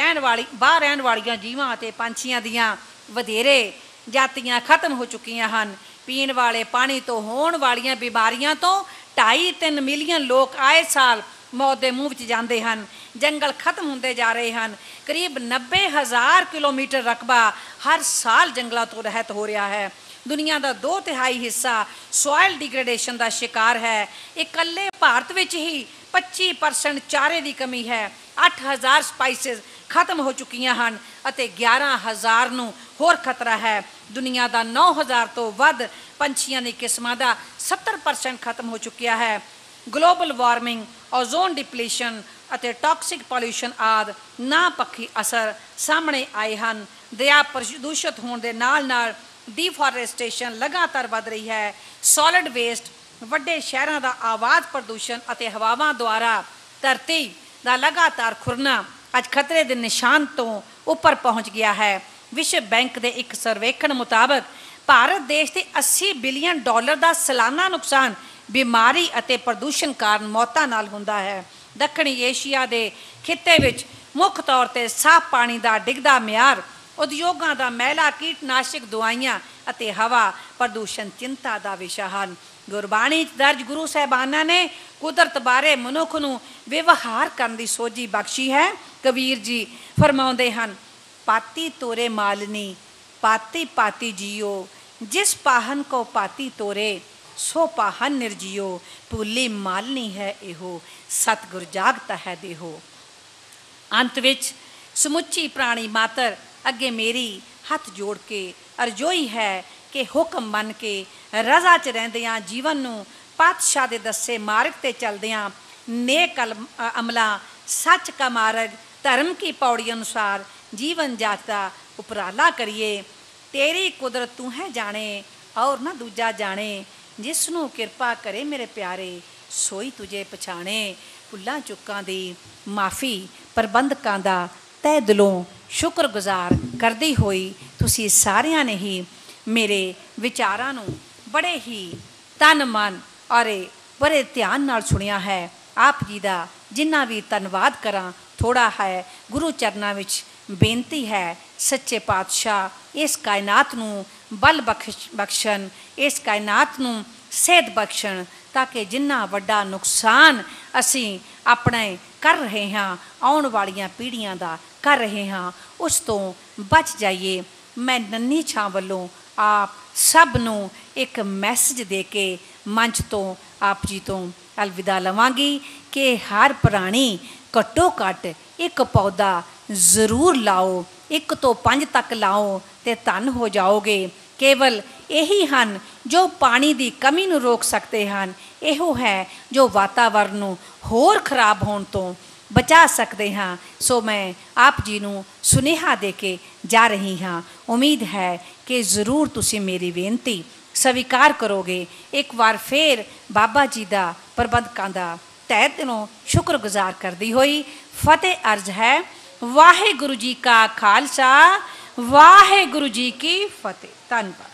ਬਾਹਰ ਰਹਿਣ ਵਾਲੀਆਂ ਜੀਵਾਂ ਅਤੇ ਪੰਛੀਆਂ ਦੀਆਂ ਵਧੇਰੇ ਜਾਤੀਆਂ ਖਤਮ ਹੋ ਚੁੱਕੀਆਂ ਹਨ। ਪੀਣ ਵਾਲੇ ਪਾਣੀ ਤੋਂ ਹੋਣ ਵਾਲੀਆਂ ਬਿਮਾਰੀਆਂ ਤੋਂ 2.5-3 ਮਿਲੀਅਨ ਲੋਕ ਆਏ ਸਾਲ ਮੌਤ ਦੇ ਮੂੰਹ ਵਿੱਚ ਜਾਂਦੇ ਹਨ। ਜੰਗਲ ਖਤਮ ਹੁੰਦੇ ਜਾ ਰਹੇ ਹਨ। ਕਰੀਬ 90,000 ਕਿਲੋਮੀਟਰ ਰਕਬਾ ਹਰ ਸਾਲ ਜੰਗਲਾਂ ਤੋਂ ਰਹਿਤ ਹੋ ਰਿਹਾ ਹੈ। ਦੁਨੀਆ ਦਾ 2/3 ਹਿੱਸਾ ਸੋਇਲ ਡਿਗਰੇਡੇਸ਼ਨ ਦਾ ਸ਼ਿਕਾਰ ਹੈ। ਇਕੱਲੇ ਭਾਰਤ ਵਿੱਚ ਹੀ 25% ਚਾਰੇ ਦੀ ਕਮੀ ਹੈ। 8,000 ਸਪਾਈਸਿਸ ਖਤਮ ਹੋ ਚੁੱਕੀਆਂ ਹਨ ਅਤੇ 11,000 ਨੂੰ ਹੋਰ ਖਤਰਾ ਹੈ। ਦੁਨੀਆ ਦਾ 9,000 ਤੋਂ ਵੱਧ ਪੰਛੀਆਂ ਦੀ ਕਿਸਮਾਂ ਦਾ 70% ਖਤਮ ਹੋ ਚੁੱਕਿਆ ਹੈ। ਗਲੋਬਲ ਵਾਰਮਿੰਗ, ਓਜ਼ੋਨ ਡਿਪਲੀਸ਼ਨ ਅਤੇ ਟੌਕਸਿਕ ਪੋਲਿਊਸ਼ਨ ਆਦਿ ਨਾਪੱਖੀ ਅਸਰ ਸਾਹਮਣੇ ਆਏ ਹਨ। ਦਰਿਆ ਪ੍ਰਦੂਸ਼ਿਤ ਹੋਣ ਦੇ ਨਾਲ ਨਾਲ ਡੀਫੋਰੈਸਟੇਸ਼ਨ ਲਗਾਤਾਰ ਵੱਧ ਰਹੀ ਹੈ। ਸੋਲਿਡ ਵੇਸਟ, ਵੱਡੇ ਸ਼ਹਿਰਾਂ ਦਾ ਆਵਾਜ਼ ਪ੍ਰਦੂਸ਼ਣ ਅਤੇ ਹਵਾਵਾਂ ਦੁਆਰਾ ਧਰਤੀ ਦਾ ਲਗਾਤਾਰ ਖੁਰਨਾ ਅੱਜ ਖਤਰੇ ਦੇ ਨਿਸ਼ਾਨ ਤੋਂ ਉੱਪਰ ਪਹੁੰਚ ਗਿਆ ਹੈ। ਵਿਸ਼ਵ ਬੈਂਕ ਦੇ ਇੱਕ ਸਰਵੇਖਣ ਮੁਤਾਬਕ ਭਾਰਤ ਦੇਸ਼ ਦੇ $80 ਬਿਲੀਅਨ ਦਾ ਸਾਲਾਨਾ ਨੁਕਸਾਨ ਬਿਮਾਰੀ ਅਤੇ ਪ੍ਰਦੂਸ਼ਣ ਕਾਰਨ ਮੌਤਾਂ ਨਾਲ ਹੁੰਦਾ ਹੈ। ਦੱਖਣੀ ਏਸ਼ੀਆ ਦੇ ਖਿੱਤੇ ਵਿੱਚ ਮੁੱਖ ਤੌਰ 'ਤੇ ਸਾਫ਼ ਪਾਣੀ ਦਾ ਡਿੱਗਦਾ ਮਿਆਰ, ਉਦਯੋਗਾਂ ਦਾ ਮੈਲਾ, ਕੀਟਨਾਸ਼ਕ ਦਵਾਈਆਂ ਅਤੇ ਹਵਾ ਪ੍ਰਦੂਸ਼ਣ ਚਿੰਤਾ ਦਾ ਵਿਸ਼ਾ ਹਨ। ਗੁਰਬਾਣੀ 'ਚ ਦਰਜ ਗੁਰੂ ਸਾਹਿਬਾਨਾਂ ਨੇ ਕੁਦਰਤ ਬਾਰੇ ਮਨੁੱਖ ਨੂੰ ਵਿਵਹਾਰ ਕਰਨ ਦੀ ਸੋਝੀ ਬਖਸ਼ੀ ਹੈ। ਕਬੀਰ ਜੀ ਫਰਮਾਉਂਦੇ ਹਨ, ਪਾਤੀ ਤੋਰੇ ਮਾਲਨੀ, ਪਾਤੀ ਪਾਤੀ ਜੀਓ, ਜਿਸ ਪਾਹਨ ਕੋ ਪਾਤੀ ਤੋਰੇ, ਸੋ ਪਾਹਨ ਨਿਰਜੀਓ, ਭੁੱਲੀ ਮਾਲਨੀ ਹੈ ਇਹੋ, ਸਤਿਗੁਰ ਜਾਗਤਾ ਹੈ ਦੇਹੋ। ਅੰਤ ਵਿੱਚ ਸਮੁੱਚੀ ਪ੍ਰਾਣੀ ਮਾਤਰ ਅੱਗੇ ਮੇਰੀ ਹੱਥ ਜੋੜ ਕੇ ਅਰਜ਼ੋਈ ਹੈ ਕਿ ਹੁਕਮ ਮੰਨ ਕੇ ਰਜ਼ਾ 'ਚ ਰਹਿੰਦਿਆਂ ਜੀਵਨ ਨੂੰ ਪਾਤਸ਼ਾਹ ਦੇ ਦੱਸੇ ਮਾਰਗ 'ਤੇ ਚੱਲਦਿਆਂ नेक अमला सच का मार्ग धर्म की पौड़ी अनुसार जीवन जाता उपराला करिए। तेरी कुदरत तू है जाने और ना दूजा जाने, जिसनों किरपा करे मेरे प्यारे सोई तुझे पछाणे। भुल्लां चुक्कां दी माफ़ी प्रबंधकां दा तह दिलों शुक्रगुजार करदी होई तुसीं सारिਆਂ ने ही मेरे विचारां नूं बड़े ही तन मन और बड़े ध्यान नाल सुनिया है। आप जी दा जिन्ना भी धन्नवाद करां थोड़ा है। गुरु चरनां विच बेनती है सच्चे पातशाह इस कायनात नूं बल बख्शण, इस कायनात नूं सेहत बख्शण, ताकि जिन्ना वड्डा नुकसान असीं अपने कर रहे हाँ आउण वालियां पीढ़ियां दा कर रहे हाँ उस तो बच जाइए। मैं नन्ही छां वल्लों आप सब नूं एक मैसेज दे के मंच तो आप जी तो अलविदा लवांगी कि हर प्राणी घट्टो घट एक पौधा जरूर लाओ, 1 ਤੋਂ 5 तक लाओ तो धन हो जाओगे। केवल यही हैं जो पानी की कमी नूं रोक सकते हैं, इहो है जो वातावरण नूं होर खराब होने तो बचा सकते हाँ। सो मैं आप जी नूं सुनेहा दे के जा रही हाँ। उम्मीद है कि ज़रूर तुसीं मेरी बेनती स्वीकार करोगे। एक बार फिर बाबा जी का प्रबंधकां दा तहे दिलों शुक्रगुजार करती हुई फतेह अर्ज है। वाहिगुरु जी का खालसा, वाहिगुरु जी की फतेह। धन्यवाद।